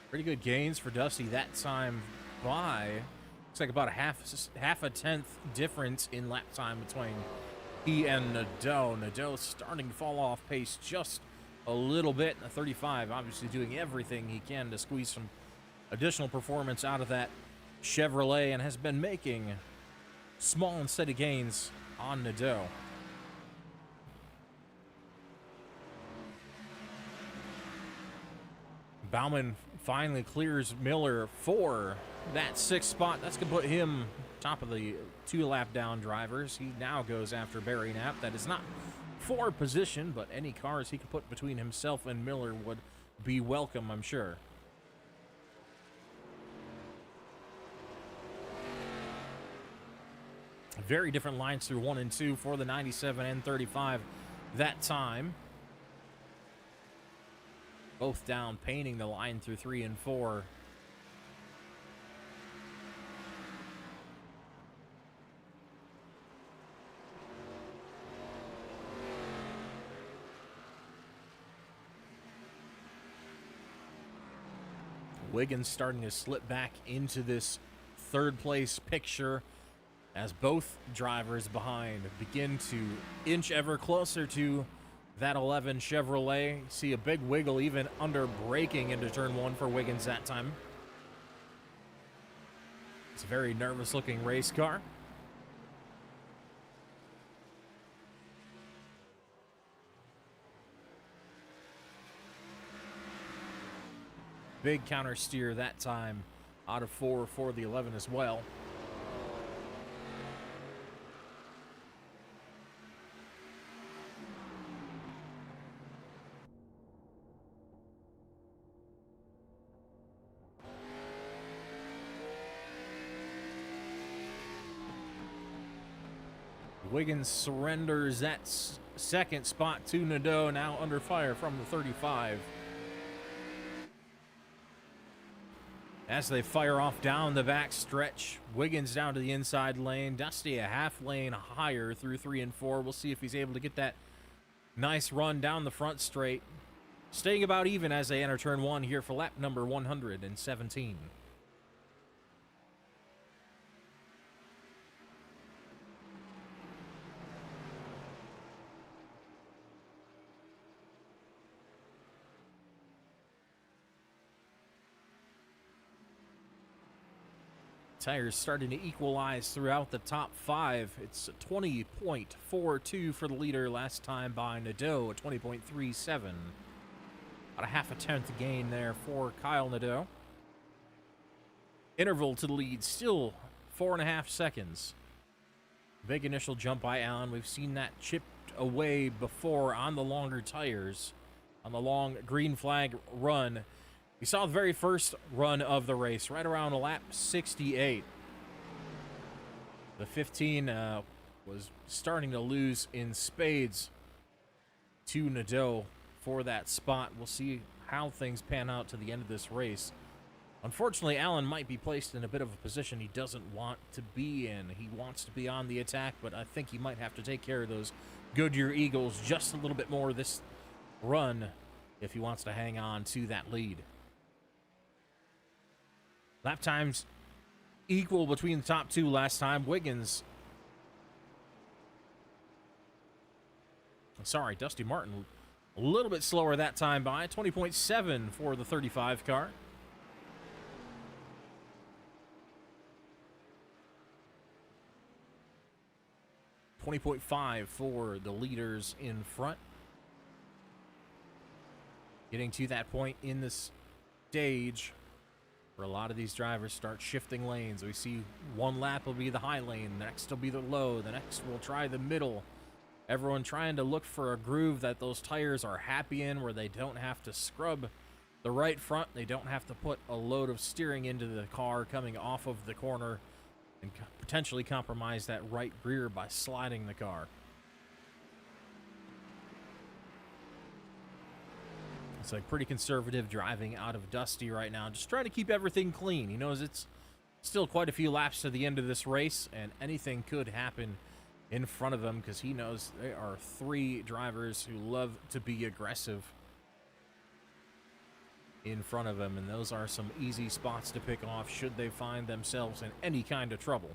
Pretty good gains for Dusty that time by, looks like about a half a tenth difference in lap time between he and Nadeau. Nadeau starting to fall off pace just a little bit. The 35 obviously doing everything he can to squeeze some additional performance out of that Chevrolet, and has been making small and steady gains on Nadeau. Bauman finally clears Miller for that 6th spot. That's going to put him top of the 2 lap down drivers. He now goes after Barry Knapp. That is not for position, but any cars he could put between himself and Miller would be welcome, I'm sure. Very different lines through 1 and 2 for the 97 and 35 that time. Both down, painting the line through 3 and 4. Wiggins starting to slip back into this 3rd place picture as both drivers behind begin to inch ever closer to that 11 Chevrolet. See a big wiggle even under braking into turn 1 for Wiggins that time. It's a very nervous looking race car. Big counter steer that time out of 4 for the 11 as well. Wiggins surrenders that 2nd spot to Nadeau, now under fire from the 35. As they fire off down the back stretch, Wiggins down to the inside lane, Dusty a half lane higher through 3 and 4. We'll see if he's able to get that nice run down the front straight. Staying about even as they enter turn 1 here for lap number 117. Tires starting to equalize throughout the top 5. It's 20.42 for the leader last time by Nadeau, 20.37. About a half a tenth gain there for Kyle Nadeau. Interval to the lead, still 4.5 seconds. Big initial jump by Allen. We've seen that chipped away before on the longer tires, on the long green flag run. We saw the very first run of the race, right around lap 68. The 15 was starting to lose in spades to Nadeau for that spot. We'll see how things pan out to the end of this race. Unfortunately, Allen might be placed in a bit of a position he doesn't want to be in. He wants to be on the attack, but I think he might have to take care of those Goodyear Eagles just a little bit more this run if he wants to hang on to that lead. Lap times equal between the top 2 last time. Dusty Martin a little bit slower that time by 20.7 for the 35 car. .5 for the leaders in front. Getting to that point in this stage where a lot of these drivers start shifting lanes. We see one lap will be the high lane, the next will be the low, the next will try the middle. Everyone trying to look for a groove that those tires are happy in, where they don't have to scrub the right front, they don't have to put a load of steering into the car coming off of the corner and potentially compromise that right rear by sliding the car. It's like pretty conservative driving out of Dusty right now, just trying to keep everything clean. He knows it's still quite a few laps to the end of this race, and anything could happen in front of him because he knows there are 3 drivers who love to be aggressive in front of him, and those are some easy spots to pick off should they find themselves in any kind of trouble.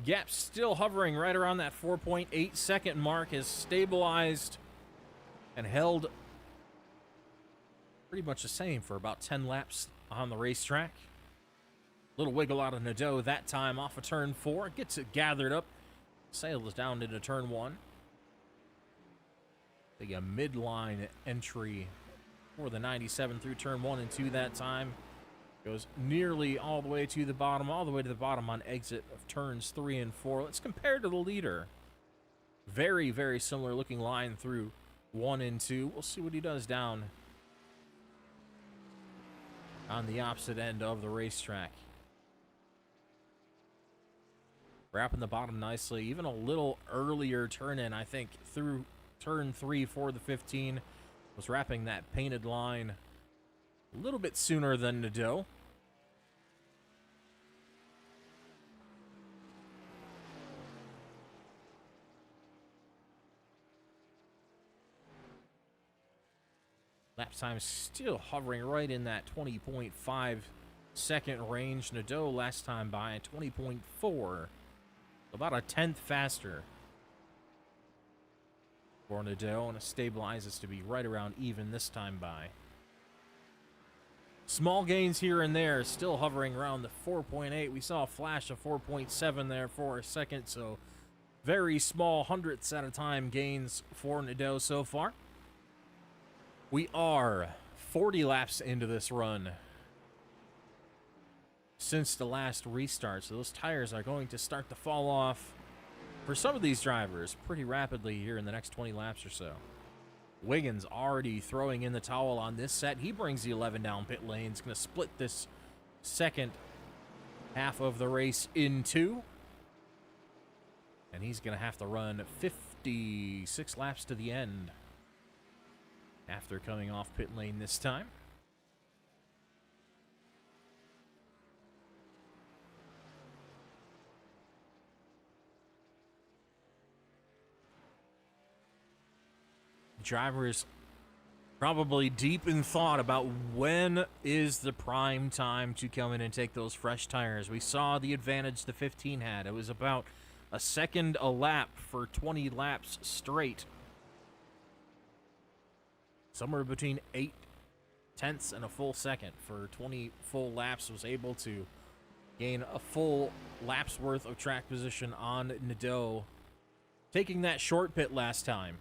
Gap still hovering right around that 4.8 second mark, has stabilized and held pretty much the same for about 10 laps on the racetrack. Little wiggle out of Nadeau that time off of turn 4. Gets it gathered up. Sails down into turn 1. A midline entry for the 97 through turn 1 and 2 that time. Goes nearly all the way to the bottom, on exit of turns 3 and 4. Let's compare to the leader. Very, very similar looking line through 1 and 2. We'll see what he does down on the opposite end of the racetrack. Wrapping the bottom nicely. Even a little earlier turn in, I think, through turn 3 for the 15. Was wrapping that painted line a little bit sooner than Nadeau. Lap time still hovering right in that 20.5 second range. Nadeau last time by 20.4. About a tenth faster for Nadeau, and it stabilizes to be right around even this time by. Small gains here and there, still hovering around the 4.8. We saw a flash of 4.7 there for a second, so very small hundredths at a time gains for Nadeau so far. We are 40 laps into this run since the last restart, so those tires are going to start to fall off for some of these drivers pretty rapidly here in the next 20 laps or so. Wiggins already throwing in the towel on this set. He brings the 11 down pit lane. He's going to split this second half of the race in 2. And he's going to have to run 56 laps to the end after coming off pit lane this time. Drivers probably deep in thought about when is the prime time to come in and take those fresh tires. We saw the advantage the 15 had. It was about a second a lap for 20 laps straight. Somewhere between 8/10 and a full second for 20 full laps. Was able to gain a full lap's worth of track position on Nadeau, taking that short pit last time.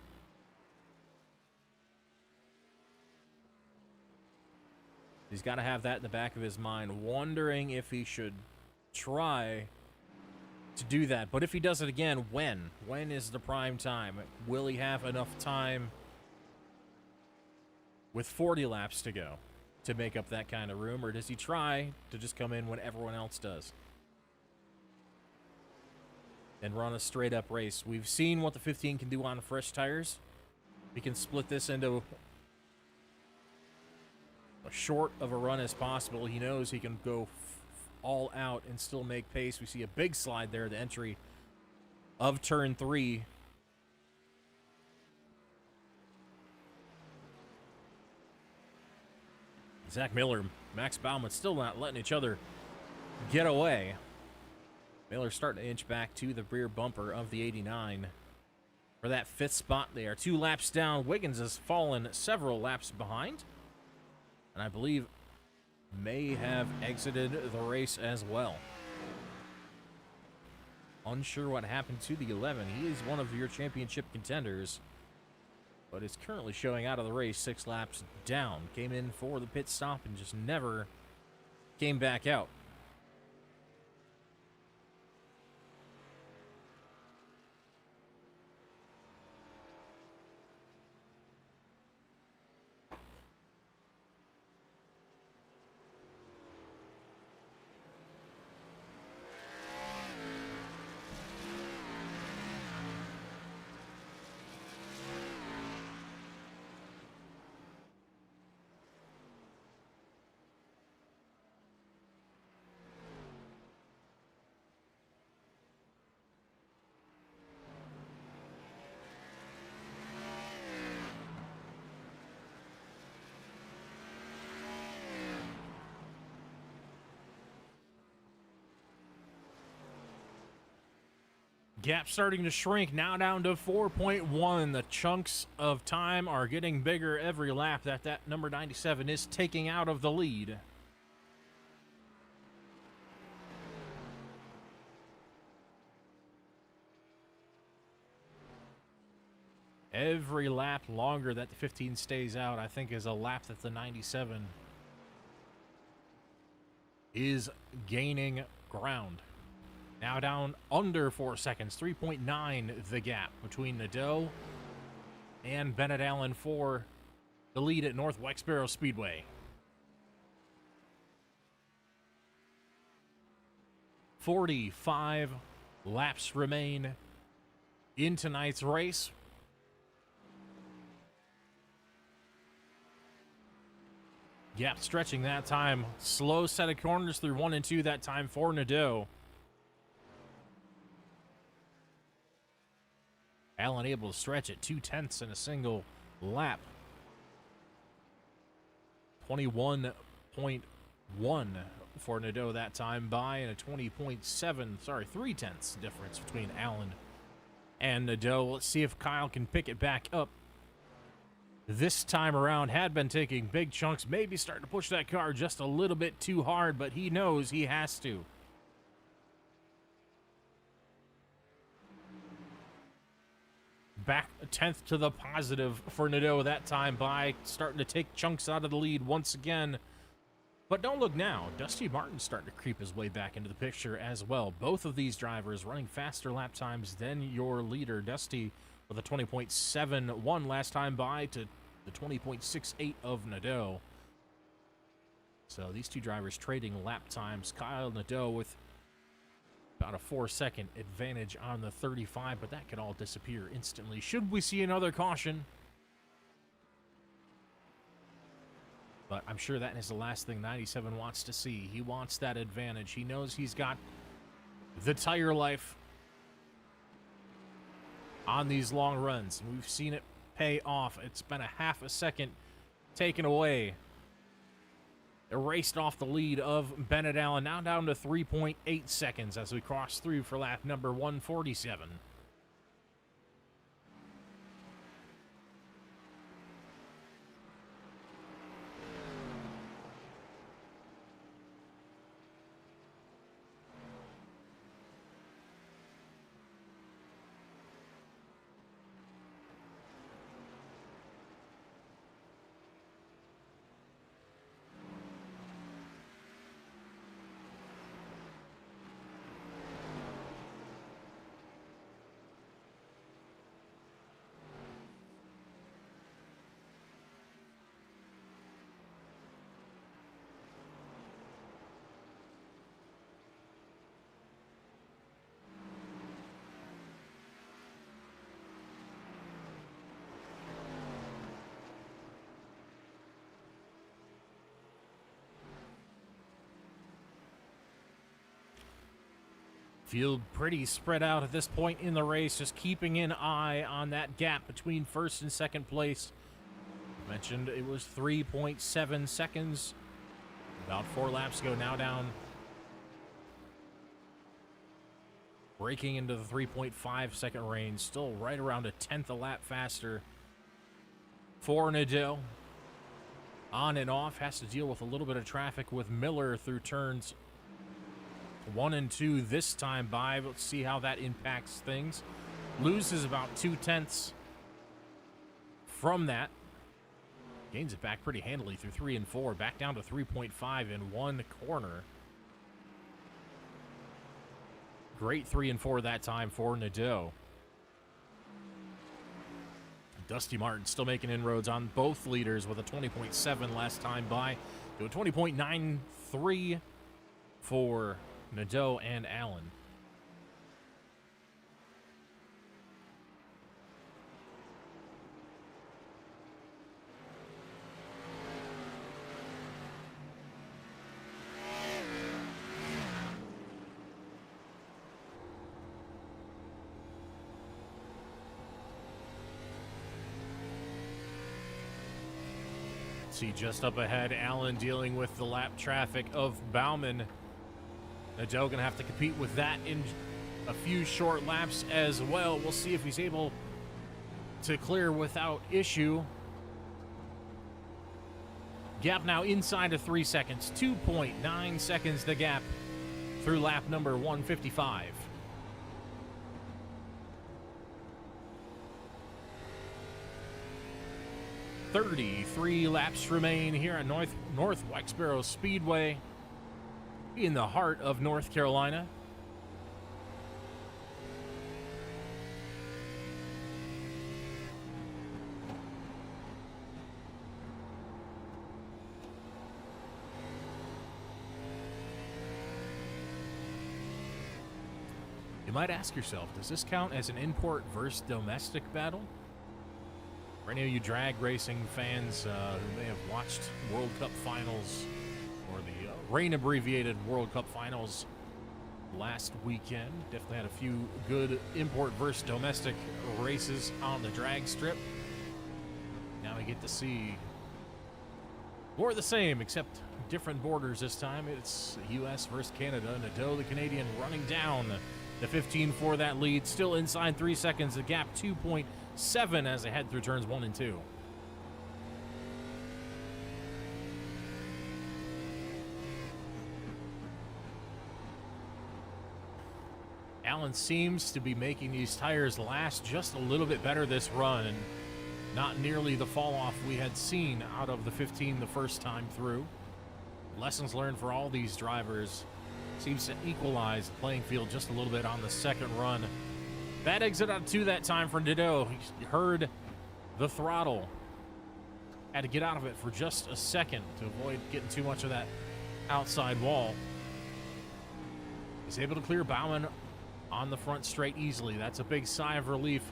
He's got to have that in the back of his mind, wondering if he should try to do that. But if he does it again, when? When is the prime time? Will he have enough time with 40 laps to go to make up that kind of room, or does he try to just come in when everyone else does and run a straight-up race? We've seen what the 15 can do on fresh tires. We can split this into as short of a run as possible. He knows he can go all out and still make pace. We see a big slide there at the entry of turn 3. Zach Miller, Max Baumann still not letting each other get away. Miller starting to inch back to the rear bumper of the 89 for that 5th spot. They are 2 laps down. Wiggins has fallen several laps behind, and I believe may have exited the race as well. Unsure what happened to the 11. He is one of your championship contenders, but is currently showing out of the race 6 laps down. Came in for the pit stop and just never came back out. Gap starting to shrink, now down to 4.1. The chunks of time are getting bigger every lap that number 97 is taking out of the lead. Every lap longer that the 15 stays out, I think, is a lap that the 97 is gaining ground. Now down under 4 seconds, 3.9 the gap between Nadeau and Bennett Allen for the lead at North Wilkesboro Speedway. 45 laps remain in tonight's race. Gap stretching that time. Slow set of corners through 1 and 2 that time for Nadeau. Allen able to stretch it 2/10 in a single lap. 21.1 for Nadeau that time by, and a 3/10 difference between Allen and Nadeau. Let's see if Kyle can pick it back up this time around. Had been taking big chunks, maybe starting to push that car just a little bit too hard, but he knows he has to. Back a 10th to the positive for Nadeau that time by, starting to take chunks out of the lead once again. But don't look now. Dusty Martin's starting to creep his way back into the picture as well. Both of these drivers running faster lap times than your leader. Dusty with a 20.71 last time by to the 20.68 of Nadeau. So these two drivers trading lap times. Kyle Nadeau with about a 4-second advantage on the 35, but that could all disappear instantly should we see another caution. But I'm sure that is the last thing 97 wants to see. He wants that advantage. He knows he's got the tire life on these long runs. We've seen it pay off. It's been a half a second taken away erased off the lead of Bennett Allen, now down to 3.8 seconds as we cross through for lap number 147. Field pretty spread out at this point in the race, just keeping an eye on that gap between first and second place. Mentioned it was 3.7 seconds. About 4 laps ago, now down. Breaking into the 3.5 second range, still right around a tenth a lap faster for Nadeau. On and off, has to deal with a little bit of traffic with Miller through turns 1 and 2 this time by. Let's see how that impacts things. Loses about 2/10 from that. Gains it back pretty handily through 3 and 4. Back down to 3.5 in one corner. Great 3 and 4 that time for Nadeau. Dusty Martin still making inroads on both leaders with a 20.7 last time by. To a 20.93 for Nadeau and Allen. See just up ahead, Allen dealing with the lap traffic of Bauman. Nadeau going to have to compete with that in a few short laps as well. We'll see if he's able to clear without issue. Gap now inside of 3 seconds. 2.9 seconds the gap through lap number 155. Three laps remain here at North Wilkesboro Speedway in the heart of North Carolina. You might ask yourself, does this count as an import versus domestic battle? For any of you drag racing fans who may have watched World Cup finals or the rain-abbreviated World Cup finals last weekend, definitely had a few good import versus domestic races on the drag strip. Now we get to see more of the same, except different borders this time. It's U.S. versus Canada. Nadeau, the Canadian, running down the 15 for that lead. Still inside 3 seconds. The gap 2.7 as they head through turns 1 and 2. Allen seems to be making these tires last just a little bit better this run, and not nearly the fall off we had seen out of the 15 the first time through. Lessons learned for all these drivers. Seems to equalize the playing field just a little bit on the second run. Bad exit out of 2 that time for Nadeau. He heard the throttle. Had to get out of it for just a second to avoid getting too much of that outside wall. He's able to clear Bauman on the front straight easily. That's a big sigh of relief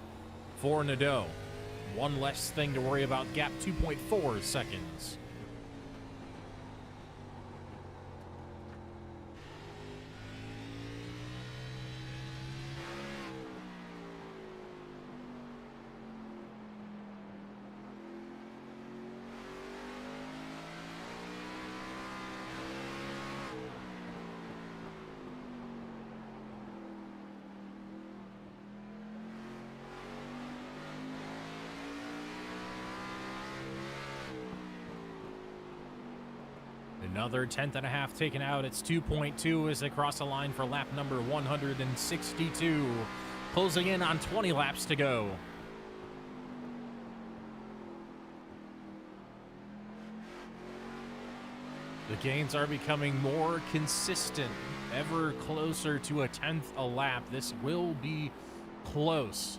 for Nadeau. One less thing to worry about. Gap 2.4 seconds. Another 10.5 taken out. It's 2.2 as they cross the line for lap number 162. Closing in on 20 laps to go. The gains are becoming more consistent, ever closer to a 10th a lap. This will be close.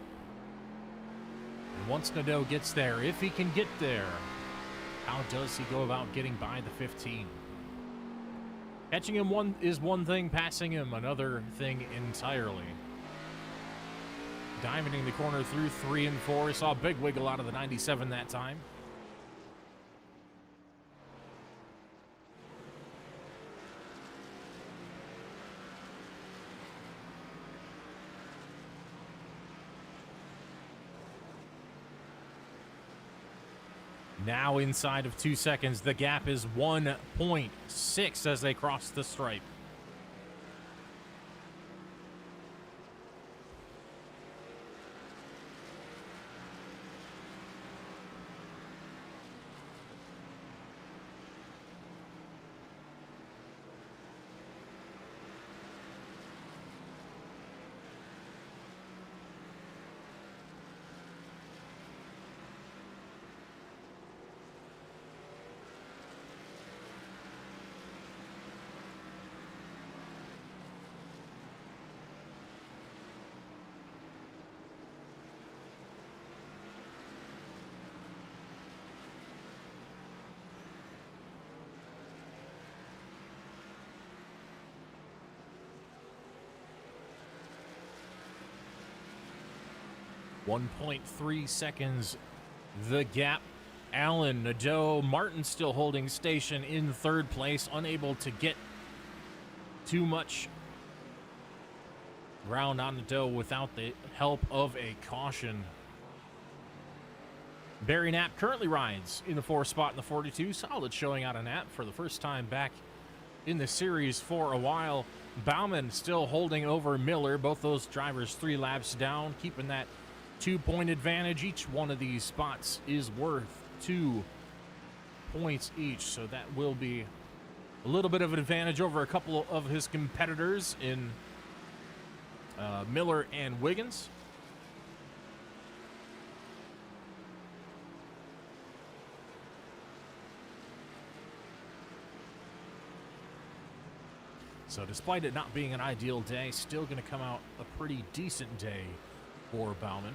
And once Nadeau gets there, if he can get there, how does he go about getting by the 15? Catching him is one thing, passing him another thing entirely. Diamonding the corner through 3 and 4. Saw a big wiggle out of the 97 that time. Now inside of 2 seconds, the gap is 1.6 as they cross the stripe. .3 seconds, the gap. Allen, Nadeau, Martin still holding station in third place, unable to get too much ground on Nadeau without the help of a caution. Barry Knapp currently rides in the 4th spot in the 42. Solid showing out of Knapp for the first time back in the series for a while. Bauman still holding over Miller. Both those drivers 3 laps down, keeping that 2-point advantage. Each one of these spots is worth 2 points each, so that will be a little bit of an advantage over a couple of his competitors in Miller and Wiggins. So despite it not being an ideal day, still going to come out a pretty decent day for Bauman.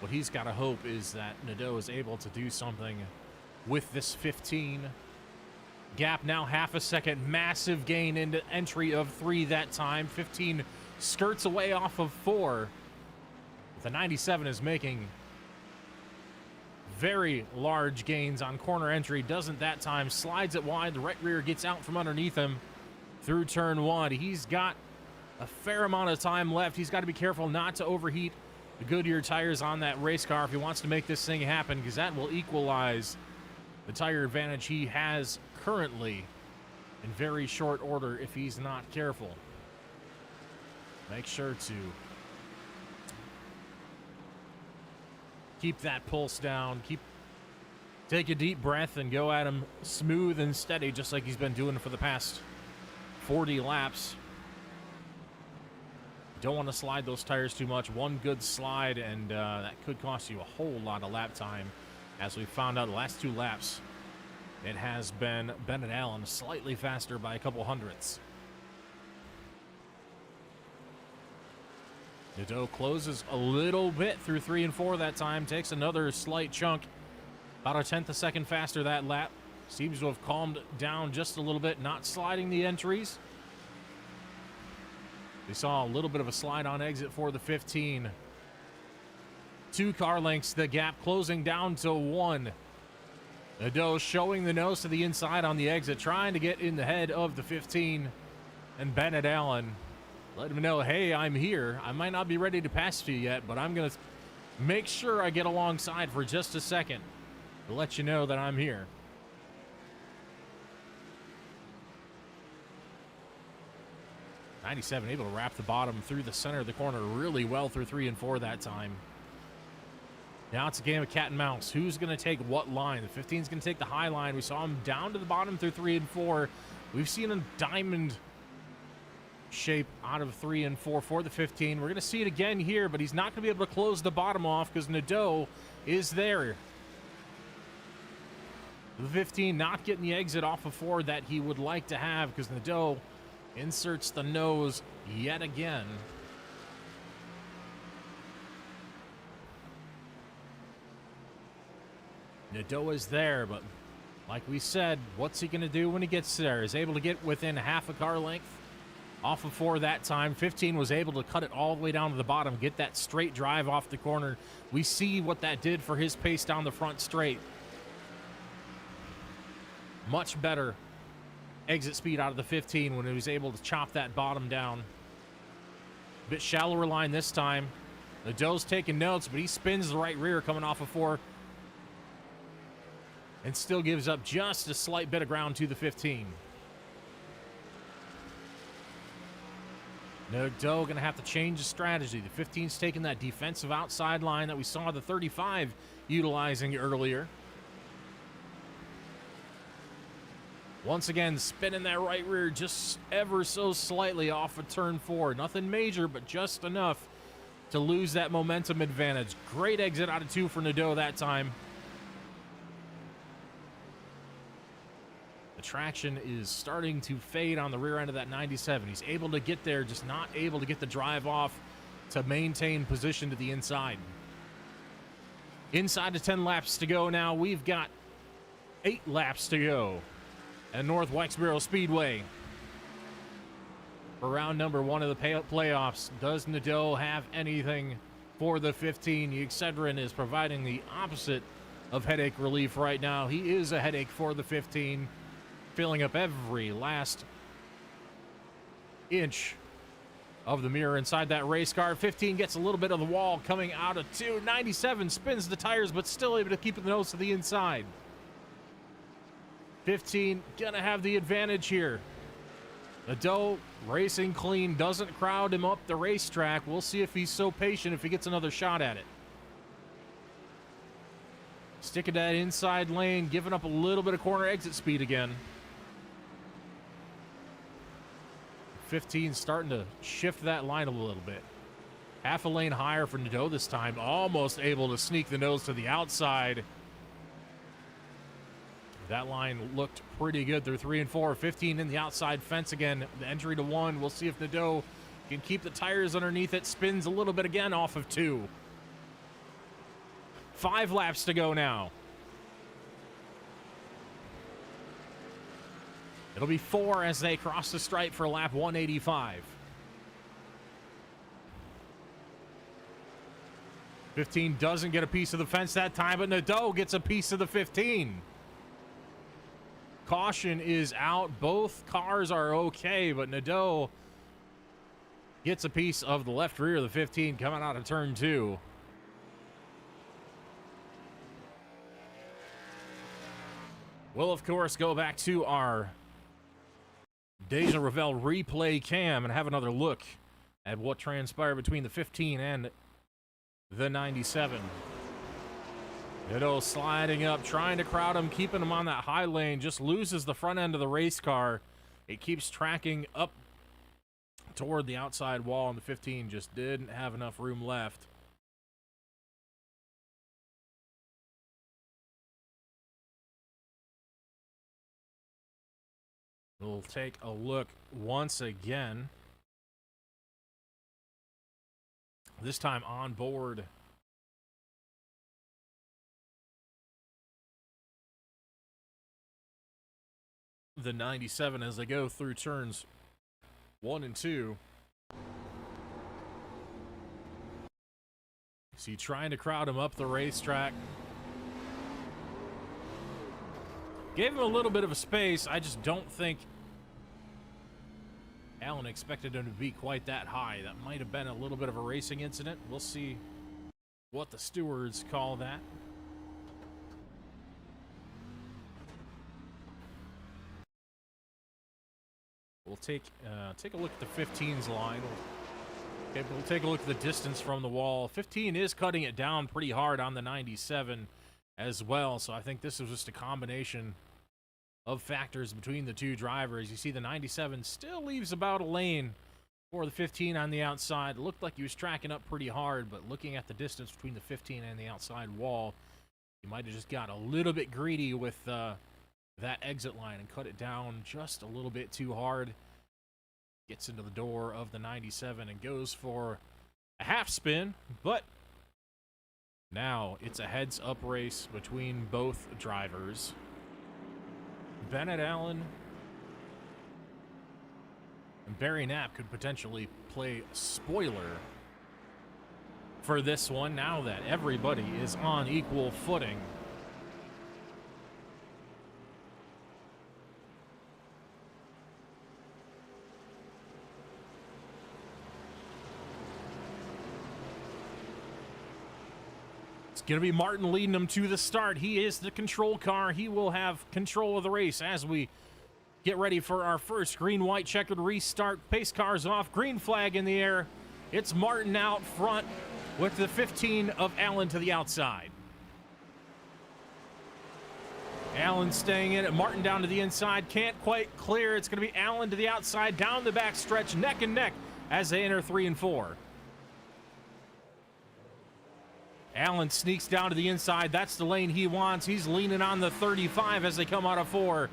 What he's got to hope is that Nadeau is able to do something with this 15. Gap now half a second. Massive gain into entry of 3 that time. 15 skirts away off of 4. The 97 is making very large gains on corner entry. Doesn't that time. Slides it wide. The right rear gets out from underneath him through turn 1. He's got a fair amount of time left. He's got to be careful not to overheat the Goodyear tires on that race car if he wants to make this thing happen, because that will equalize the tire advantage he has currently in very short order if he's not careful. Make sure to keep that pulse down. Take a deep breath and go at him smooth and steady, just like he's been doing for the past 40 laps. Don't want to slide those tires too much. One good slide, and that could cost you a whole lot of lap time. As we found out the last 2 laps, it has been Bennett Allen slightly faster by a couple hundredths. Nadeau closes a little bit through 3 and 4 that time. Takes another slight chunk. About a 10th a second faster that lap. Seems to have calmed down just a little bit. Not sliding the entries. We saw a little bit of a slide on exit for the 15. 2 car lengths, the gap closing down to 1. Nadeau showing the nose to the inside on the exit, trying to get in the head of the 15. And Bennett Allen let him know, hey, I'm here. I might not be ready to pass you yet, but I'm going to make sure I get alongside for just a second to let you know that I'm here. .97 able to wrap the bottom through the center of the corner really well through 3 and 4 that time. Now it's a game of cat and mouse. Who's going to take what line? The 15 is going to take the high line. We saw him down to the bottom through 3 and 4. We've seen a diamond shape out of 3 and 4 for the 15. We're going to see it again here, but he's not going to be able to close the bottom off because Nadeau is there. The 15 not getting the exit off of 4 that he would like to have because Nadeau inserts the nose yet again. Nadeau is there, but like we said, what's he going to do when he gets there? He's able to get within half a car length off of 4 that time. 15 was able to cut it all the way down to the bottom, get that straight drive off the corner. We see what that did for his pace down the front straight. Much better exit speed out of the 15 when he was able to chop that bottom down. A bit shallower line this time. Nadeau's taking notes, but he spins the right rear coming off of 4. And still gives up just a slight bit of ground to the 15. Nadeau going to have to change the strategy. The 15's taking that defensive outside line that we saw the 35 utilizing earlier. Once again, spinning that right rear just ever so slightly off of turn 4. Nothing major, but just enough to lose that momentum advantage. Great exit out of 2 for Nadeau that time. The traction is starting to fade on the rear end of that 97. He's able to get there, just not able to get the drive off to maintain position to the inside. Inside of 10 laps to go now. We've got 8 laps to go at North Wilkesboro Speedway. For round number 1 of the playoffs, does Nadeau have anything for the 15? Excedrin is providing the opposite of headache relief right now. He is a headache for the 15. Filling up every last inch of the mirror inside that race car. 15 gets a little bit of the wall coming out of 2. 97 spins the tires, but still able to keep the nose to the inside. 15 gonna have the advantage here. Nadeau racing clean, doesn't crowd him up the racetrack. We'll see if he's so patient if he gets another shot at it. Sticking to that inside lane, giving up a little bit of corner exit speed again. 15 starting to shift that line a little bit. Half a lane higher for Nadeau this time. Almost able to sneak the nose to the outside. That line looked pretty good through 3 and 4. 15 in the outside fence again. The entry to 1. We'll see if Nadeau can keep the tires underneath it. Spins a little bit again off of 2. 5 laps to go now. It'll be 4 as they cross the stripe for lap 185. 15 doesn't get a piece of the fence that time, but Nadeau gets a piece of the 15. Caution is out. Both cars are okay, but Nadeau gets a piece of the left rear of the 15 coming out of turn 2. We'll, of course, go back to our Déjà Revél replay cam and have another look at what transpired between the 15 and the 97. Nadeau sliding up, trying to crowd him, keeping him on that high lane, just loses the front end of the race car. It keeps tracking up toward the outside wall, and the 15 just didn't have enough room left. We'll take a look once again. This time on board the 97 as they go through turns 1 and 2. See, trying to crowd him up the racetrack. Gave him a little bit of a space. I just don't think Allen expected him to be quite that high. That might have been a little bit of a racing incident. We'll see what the stewards call that. We'll take a look at the 15's line. Okay, we'll take a look at the distance from the wall. 15 is cutting it down pretty hard on the 97 as well. So I think this is just a combination of factors between the two drivers. You see the 97 still leaves about a lane for the 15 on the outside. It looked like he was tracking up pretty hard, but looking at the distance between the 15 and the outside wall, he might have just got a little bit greedy with that exit line and cut it down just a little bit too hard. Gets into the door of the 97 and goes for a half spin, but now it's a heads-up race between both drivers. Bennett Allen and Barry Knapp could potentially play spoiler for this one now that everybody is on equal footing. Going to be Martin leading them to the start. He is the control car. He will have control of the race as we get ready for our first green-white checkered restart. Pace cars off, green flag in the air. It's Martin out front with the 15 of Allen to the outside. Allen staying in it. Martin down to the inside. Can't quite clear. It's going to be Allen to the outside, down the back stretch, neck and neck as they enter 3 and 4. Allen sneaks down to the inside. That's the lane he wants. He's leaning on the 35 as they come out of 4.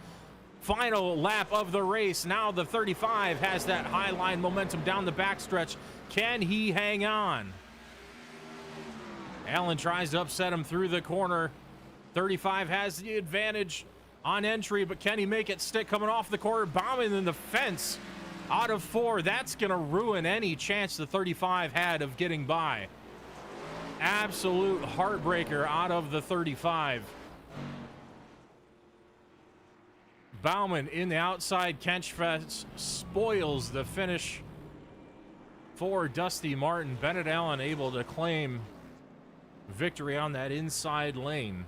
Final lap of the race. Now the 35 has that high line momentum down the backstretch. Can he hang on? Allen tries to upset him through the corner. 35 has the advantage on entry, but can he make it stick coming off the corner? Bombing in the fence out of 4. That's going to ruin any chance the 35 had of getting by. Absolute heartbreaker out of the 35. Bauman in the outside catch fence spoils the finish for Dusty Martin. Bennett Allen able to claim victory on that inside lane.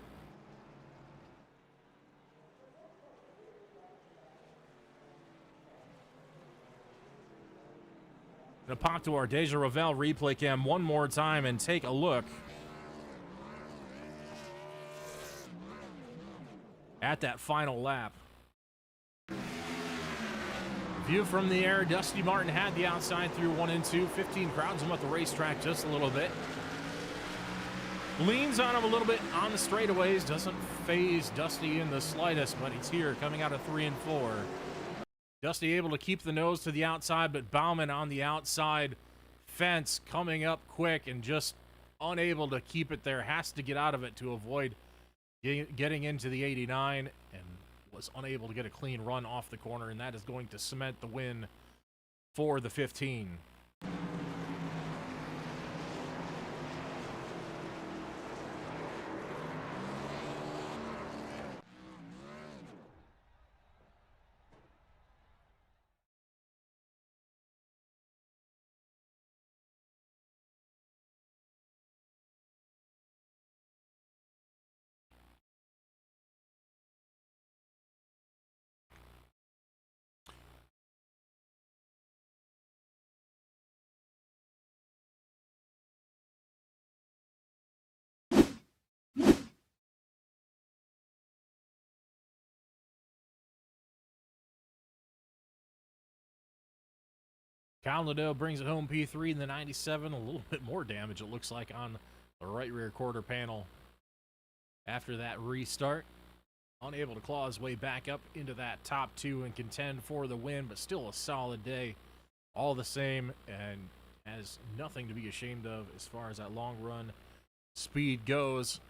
Gonna pop to our Déjà Revél replay cam one more time and take a look at that final lap. View from the air, Dusty Martin had the outside through 1 and 2. 15 crowds him at the racetrack just a little bit. Leans on him a little bit on the straightaways. Doesn't phase Dusty in the slightest, but he's here coming out of 3 and 4. Dusty able to keep the nose to the outside, but Bauman on the outside fence coming up quick and just unable to keep it there. Has to get out of it to avoid getting into the 89 and was unable to get a clean run off the corner, and that is going to cement the win for the 15. Kyle Liddell brings it home P3 in the 97. A little bit more damage, it looks like, on the right rear quarter panel after that restart. Unable to claw his way back up into that top 2 and contend for the win, but still a solid day all the same, and has nothing to be ashamed of as far as that long run speed goes.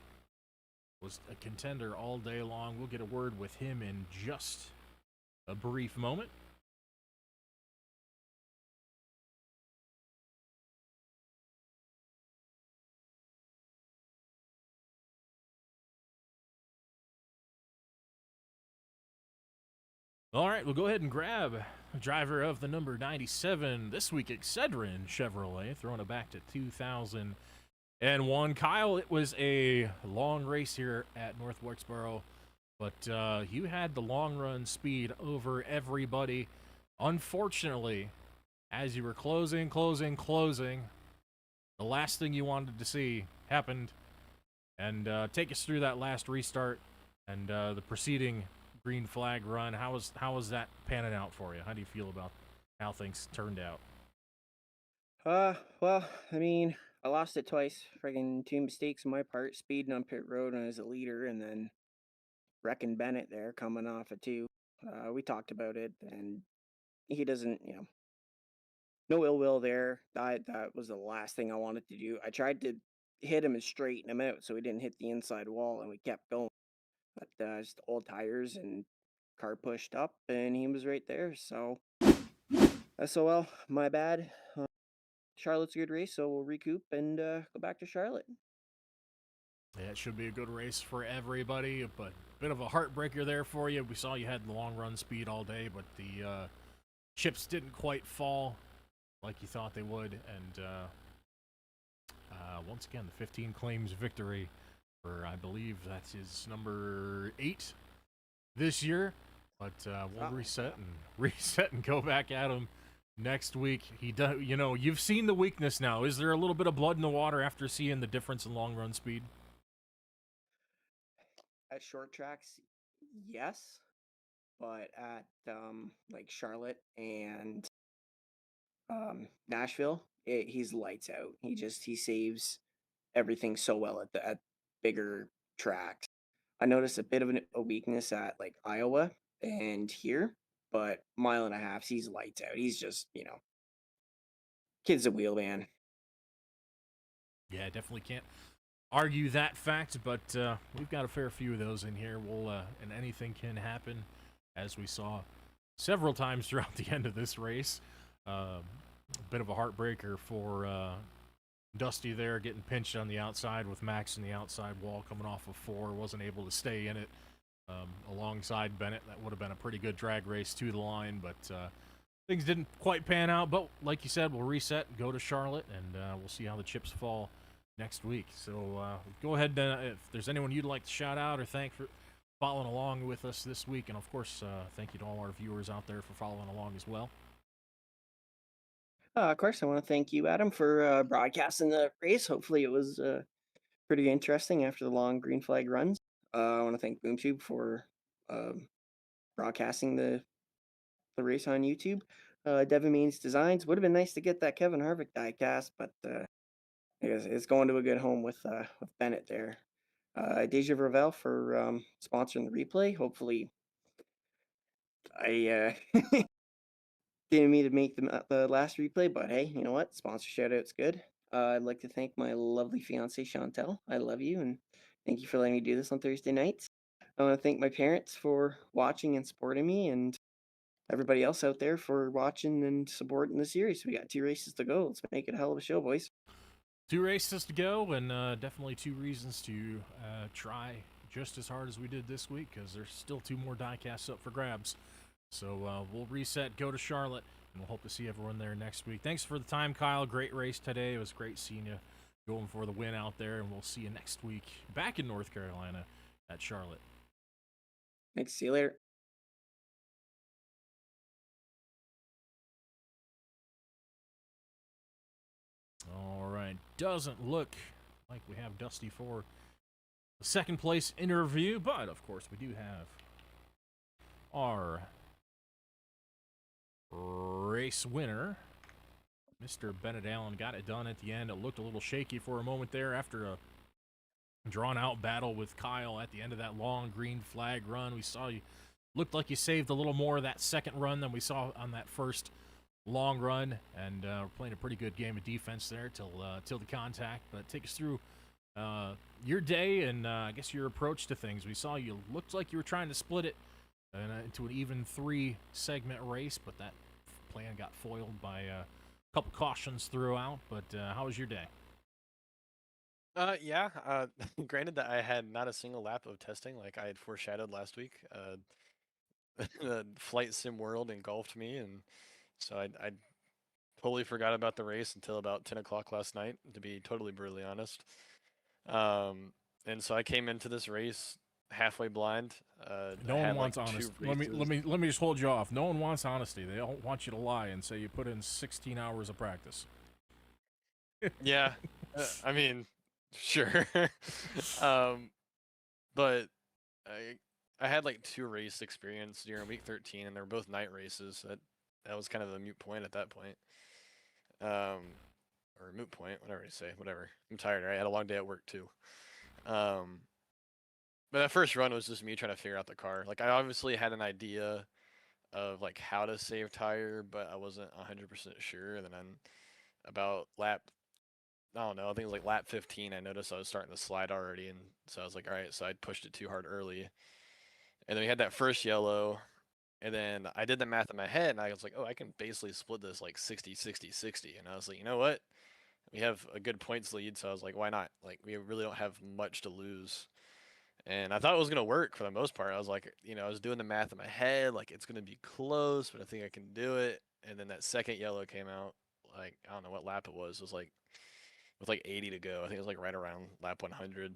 Was a contender all day long. We'll get a word with him in just a brief moment. All right, we'll go ahead and grab a driver of the number 97 this week, Excedrin Chevrolet, throwing it back to 2001. Kyle, it was a long race here at North Wilkesboro, but you had the long run speed over everybody. Unfortunately, as you were closing, the last thing you wanted to see happened. And take us through that last restart and the preceding green flag run. How was that panning out for you? How do you feel about how things turned out? Well, I mean, I lost it twice. Friggin' two mistakes on my part, speeding on pit road when I was a leader, and then wrecking Bennett there coming off of two. We talked about it, and he doesn't, no ill will there. That was the last thing I wanted to do. I tried to hit him and straighten him out so he didn't hit the inside wall, and we kept going. But just old tires and car pushed up, and he was right there. So, SOL, my bad. Charlotte's a good race, so we'll recoup and go back to Charlotte. Yeah, it should be a good race for everybody, but bit of a heartbreaker there for you. We saw you had the long run speed all day, but the chips didn't quite fall like you thought they would. And once again, the 15 claims victory for, I believe that's his number 8 this year. But we'll reset and reset and go back at him next week. He does, you've seen the weakness now. Is there a little bit of blood in the water after seeing the difference in long run speed? At short tracks, yes, but at like Charlotte and Nashville, he's lights out. He saves everything so well at bigger tracks. I noticed a bit of a weakness at like Iowa and here, but mile and a half, he's lights out. He's just kid's a wheel man. Yeah, definitely can't argue that fact, but we've got a fair few of those in here. And anything can happen, as we saw several times throughout the end of this race. A bit of a heartbreaker for Dusty there, getting pinched on the outside with Max in the outside wall coming off of 4, wasn't able to stay in it alongside Bennett. That would have been a pretty good drag race to the line, but things didn't quite pan out. But like you said, we'll reset, go to Charlotte, and we'll see how the chips fall next week. So go ahead, if there's anyone you'd like to shout out or thank for following along with us this week, and of course, thank you to all our viewers out there for following along as well. Of course, I want to thank you, Adam, for broadcasting the race. Hopefully, it was pretty interesting after the long green flag runs. I want to thank BoomTube for broadcasting the race on YouTube. Devin Means Designs, would have been nice to get that Kevin Harvick diecast, but it's going to a good home with Bennett there. Déjà Revél for sponsoring the replay. Hopefully, I didn't mean to make the last replay, but hey, you know what? Sponsor shout out's good. I'd like to thank my lovely fiance Chantel. I love you, and thank you for letting me do this on Thursday nights. I want to thank my parents for watching and supporting me, and everybody else out there for watching and supporting the series. We got 2 races to go. Let's make it a hell of a show, boys. 2 races to go, and definitely 2 reasons to try just as hard as we did this week, because there's still 2 more diecasts up for grabs. So we'll reset, go to Charlotte, and we'll hope to see everyone there next week. Thanks for the time, Kyle. Great race today. It was great seeing you going for the win out there, and we'll see you next week back in North Carolina at Charlotte. Thanks. See you later. All right. Doesn't look like we have Dusty for the second place interview, but of course we do have our race winner, Mr. Bennett Allen. Got it done at the end. It looked a little shaky for a moment there after a drawn-out battle with Kyle at the end of that long green flag run. We saw you looked like you saved a little more of that second run than we saw on that first long run, and we're playing a pretty good game of defense there till the contact. But take us through your day and I guess your approach to things. We saw you looked like you were trying to split it into an even 3-segment race, but that plan got foiled by a couple cautions throughout. But how was your day? Yeah. Granted that I had not a single lap of testing like I had foreshadowed last week. The flight sim world engulfed me, and so I totally forgot about the race until about 10 o'clock last night, to be totally brutally honest. And so I came into this race halfway blind. No I one had wants like honesty. two Let me just hold you off. No one wants honesty. They all want you to lie and say you put in 16 hours of practice. Yeah, I mean, sure. But I had like 2 race experience during week 13, and they were both night races. That was kind of a moot point at that point. Or moot point, whatever you say, whatever. I'm tired. Right? I had a long day at work too. Um, but that first run was just me trying to figure out the car. Like I obviously had an idea of like how to save tire, but I wasn't 100% sure. And then about lap, I don't know, I think it was like lap 15, I noticed I was starting to slide already, and so I was like, all right, so I pushed it too hard early. And then we had that first yellow, and then I did the math in my head, and I was like, oh, I can basically split this like 60, 60, 60. And I was like, you know what? We have a good points lead, so I was like, why not? Like, we really don't have much to lose. And I thought it was gonna work for the most part. I was like, I was doing the math in my head, like it's gonna be close, but I think I can do it. And then that second yellow came out, like I don't know what lap it was. It was like with like 80 to go. I think it was like right around lap 100.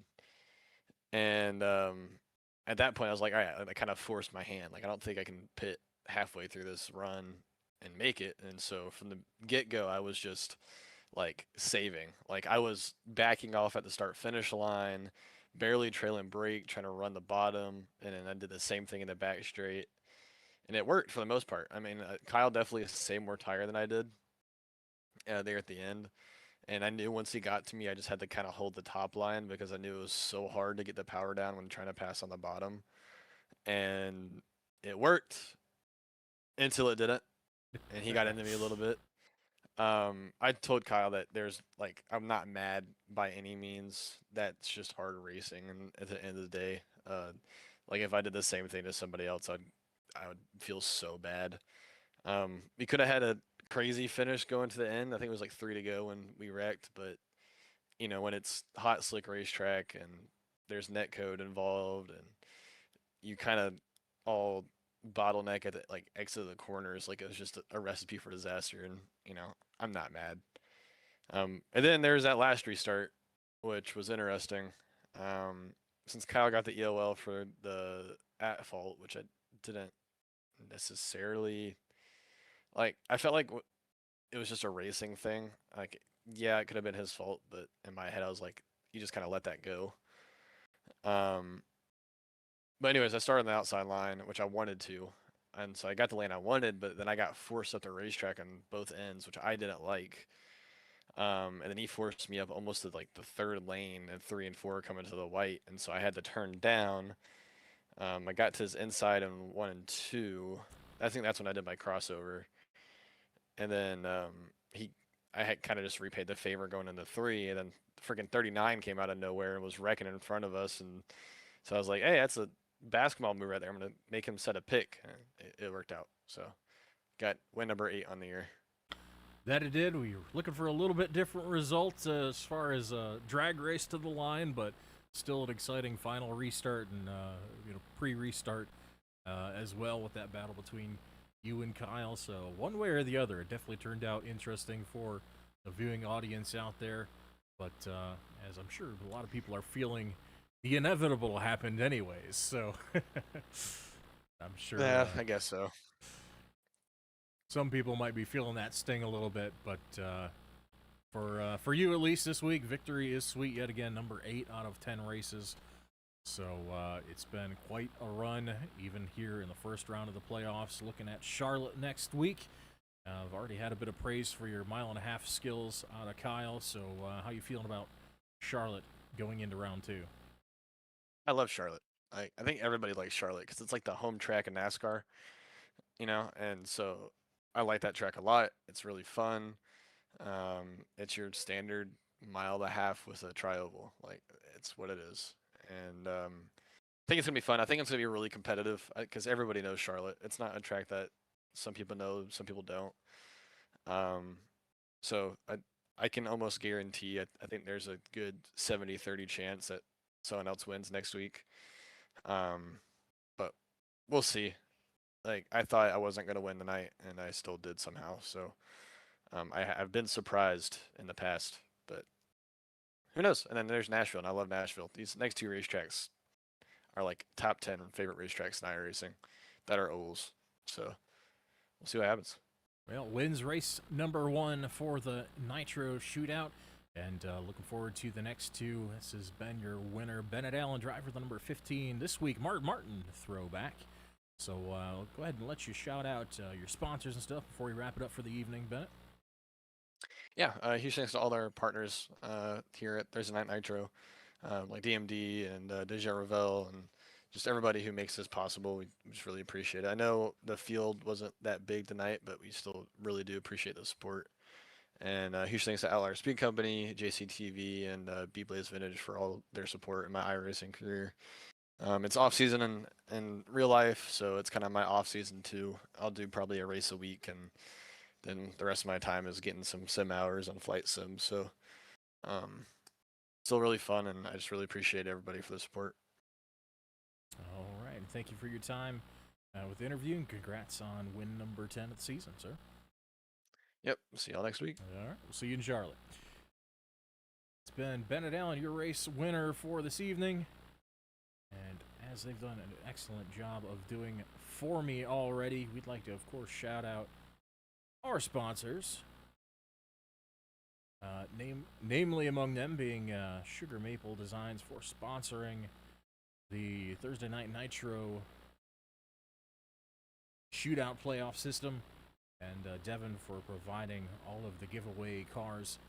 And at that point, I was like, all right, I kind of forced my hand. Like I don't think I can pit halfway through this run and make it. And so from the get go, I was just like saving. Like I was backing off at the start finish line, barely trailing brake, trying to run the bottom, and then I did the same thing in the back straight, and it worked for the most part. I mean, Kyle definitely saved more tire than I did there at the end, and I knew once he got to me, I just had to kind of hold the top line because I knew it was so hard to get the power down when trying to pass on the bottom, and it worked until it didn't, and he got into me a little bit. I told Kyle that there's like I'm not mad by any means. That's just hard racing, and at the end of the day, like if I did the same thing to somebody else, I would feel so bad. We could have had a crazy finish going to the end. I think it was like 3 to go when we wrecked, but when it's hot slick racetrack and there's net code involved, and you kind of all bottleneck at the like exit of the corners, like it was just a recipe for disaster, and I'm not mad. And then there's that last restart, which was interesting. Since Kyle got the EOL for the at fault, which I didn't necessarily like, I felt like it was just a racing thing. Like, yeah, it could have been his fault, but in my head, I was like, you just kind of let that go. But anyways, I started on the outside line, which I wanted to, and so I got the lane I wanted, but then I got forced up the racetrack on both ends, which I didn't like. And then he forced me up almost to like the third lane, and 3 and 4 coming to the white, and so I had to turn down. I got to his inside on 1 and 2. I think that's when I did my crossover, and then I had kind of just repaid the favor going into 3, and then freaking 39 came out of nowhere and was wrecking in front of us, and so I was like, hey, that's a basketball move right there. I'm gonna make him set a pick. And it worked out. So got win number 8 on the year. That it did. We were looking for a little bit different result as far as drag race to the line, but still an exciting final restart and pre-restart as well with that battle between you and Kyle. So one way or the other, it definitely turned out interesting for the viewing audience out there. But as I'm sure a lot of people are feeling, the inevitable happened anyways. So I'm sure. Yeah, I guess so. Some people might be feeling that sting a little bit, but for you at least this week, victory is sweet yet again. Number 8 out of 10 races. So it's been quite a run, even here in the first round of the playoffs. Looking at Charlotte next week. I've already had a bit of praise for your 1.5 mile skills out of Kyle. So how you feeling about Charlotte going into round 2? I love Charlotte. I think everybody likes Charlotte because it's like the home track in NASCAR, and so I like that track a lot. It's really fun. It's your standard 1.5 miles with a tri-oval. Like, it's what it is. And I think it's going to be fun. I think it's going to be really competitive because everybody knows Charlotte. It's not a track that some people know, some people don't. So I can almost guarantee I think there's a good 70-30 chance that someone else wins next week. But we'll see. Like, I thought I wasn't going to win tonight, and I still did somehow. So I've been surprised in the past, but who knows? And then there's Nashville, and I love Nashville. These next 2 racetracks, are like top 10 favorite racetracks in iRacing that are ovals. So we'll see what happens. Well, wins race number 1 for the Nitro Shootout. And looking forward to the next 2. This has been your winner, Bennett Allen, driver the number 15 this week, Martin throwback. So I'll go ahead and let you shout out your sponsors and stuff before we wrap it up for the evening, Bennett. Yeah, huge thanks to all our partners here at Thursday Night Nitro, like DMD and Déjà Revél, and just everybody who makes this possible. We just really appreciate it. I know the field wasn't that big tonight, but we still really do appreciate the support. And huge thanks to Outlier Speed Company, JCTV, and B-Blaze Vintage for all their support in my iRacing career. It's off season in real life, so it's kind of my off season too. I'll do probably a race a week, and then the rest of my time is getting some sim hours on flight sim. So still really fun, and I just really appreciate everybody for the support. All right, and thank you for your time with the interview, and congrats on win number 10 of the season, sir. Yep, see y'all next week. All right, we'll see you in Charlotte. It's been Bennett Allen, your race winner for this evening. And as they've done an excellent job of doing for me already, we'd like to, of course, shout out our sponsors. Namely among them being Sugar Maple Designs for sponsoring the Thursday Night Nitro Shootout playoff system, and Devin for providing all of the giveaway cars.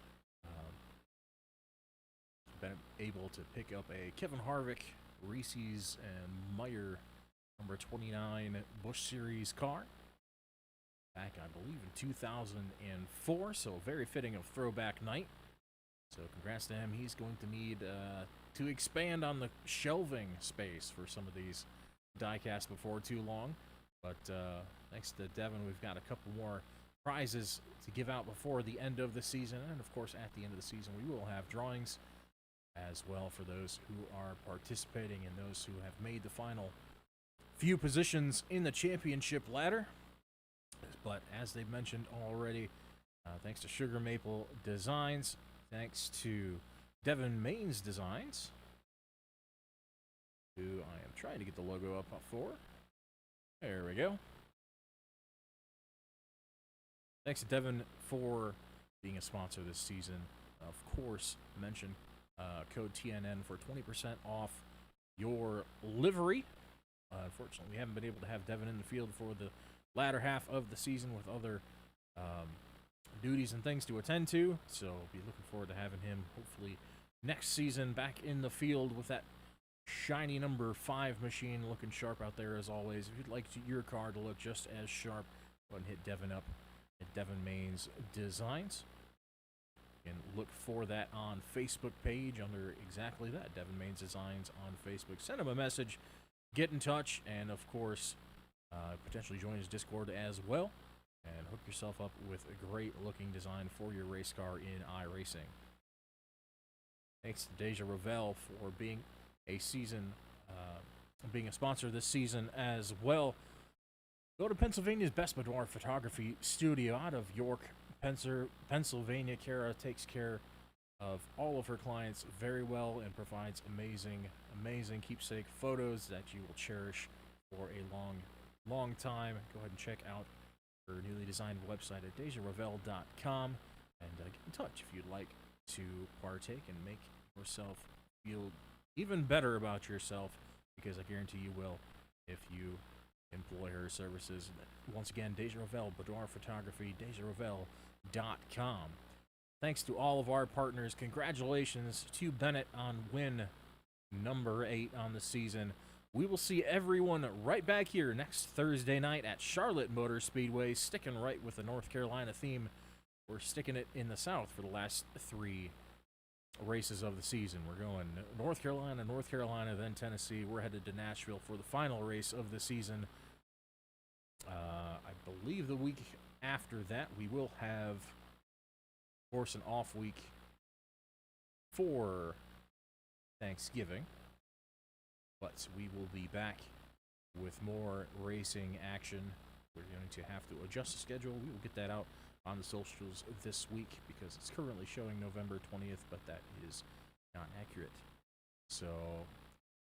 Been able to pick up a Kevin Harvick, Reese's, and Meyer number 29 Busch Series car back, I believe, in 2004, so very fitting of throwback night. So congrats to him. He's going to need to expand on the shelving space for some of these diecasts before too long. But thanks to Devin, we've got a couple more prizes to give out before the end of the season. And, of course, at the end of the season, we will have drawings as well for those who are participating and those who have made the final few positions in the championship ladder. But as they've mentioned already, thanks to Sugar Maple Designs, thanks to Devin Main's Designs, who I am trying to get the logo up for. There we go. Thanks to Devin for being a sponsor this season. Of course, mention code TNN for 20% off your livery. Unfortunately, we haven't been able to have Devin in the field for the latter half of the season with other duties and things to attend to, so be looking forward to having him hopefully next season back in the field with that shiny number 5 machine looking sharp out there as always. If you'd like your car to look just as sharp, go ahead and hit Devin up at Devin Main's Designs. And look for that on Facebook page under exactly that, Devin Main's Designs on Facebook. Send him a message, get in touch, and of course, potentially join his Discord as well, and hook yourself up with a great-looking design for your race car in iRacing. Thanks to Déjà Revél for being a sponsor this season as well. Go to Pennsylvania's best boudoir photography studio out of York, Pennsylvania. Kara takes care of all of her clients very well and provides amazing keepsake photos that you will cherish for a long time. Go ahead and check out her newly designed website at DejaRevél.com and get in touch if you'd like to partake and make yourself feel even better about yourself, because I guarantee you will if you employ her services. Once again, Déjà Revél, Boudoir Photography, DejaRevél.com. Thanks to all of our partners. Congratulations to Bennett on win number 8 on the season. We will see everyone right back here next Thursday night at Charlotte Motor Speedway, sticking right with the North Carolina theme. We're sticking it in the South for the last 3 races of the season. We're going North Carolina, then Tennessee. We're headed to Nashville for the final race of the season. I believe the week after that we will have, of course, an off week for Thanksgiving. But we will be back with more racing action. We're going to have to adjust the schedule. We will get that out on the socials this week because it's currently showing November 20th, but that is not accurate. So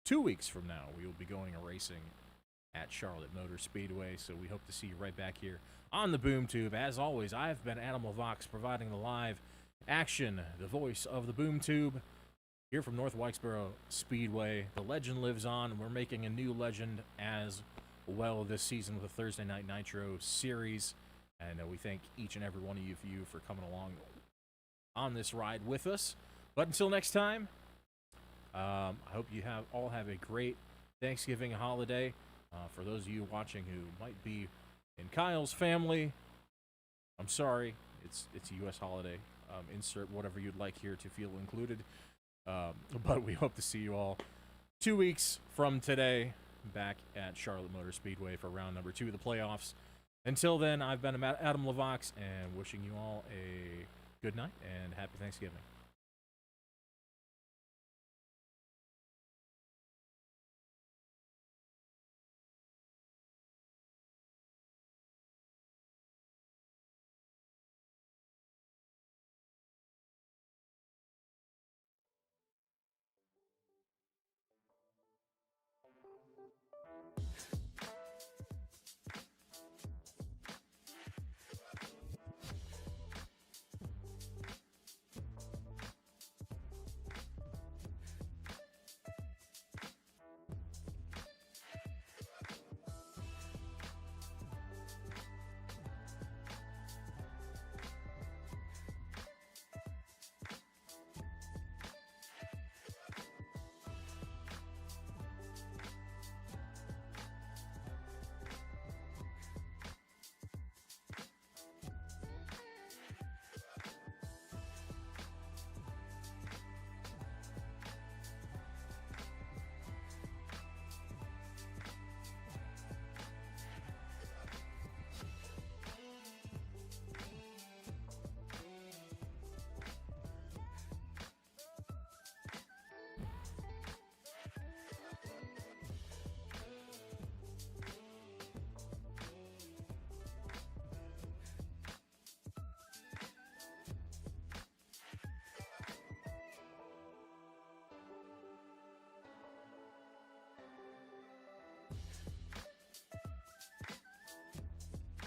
2 weeks from now, we will be going racing at Charlotte Motor Speedway. So we hope to see you right back here on the Boom Tube. As always, I've been Adam LeVox, providing the live action, the voice of the Boom Tube. Here from North Wilkesboro Speedway, the legend lives on, and we're making a new legend as well this season with the Thursday Night Nitro series. And we thank each and every one of you for coming along on this ride with us. But until next time, I hope you all have a great Thanksgiving holiday. For those of you watching who might be in Kyle's family, I'm sorry, it's a U.S. holiday. Insert whatever you'd like here to feel included. But we hope to see you all 2 weeks from today back at Charlotte Motor Speedway for round number 2 of the playoffs. Until then, I've been Adam LeVox, and wishing you all a good night and happy Thanksgiving.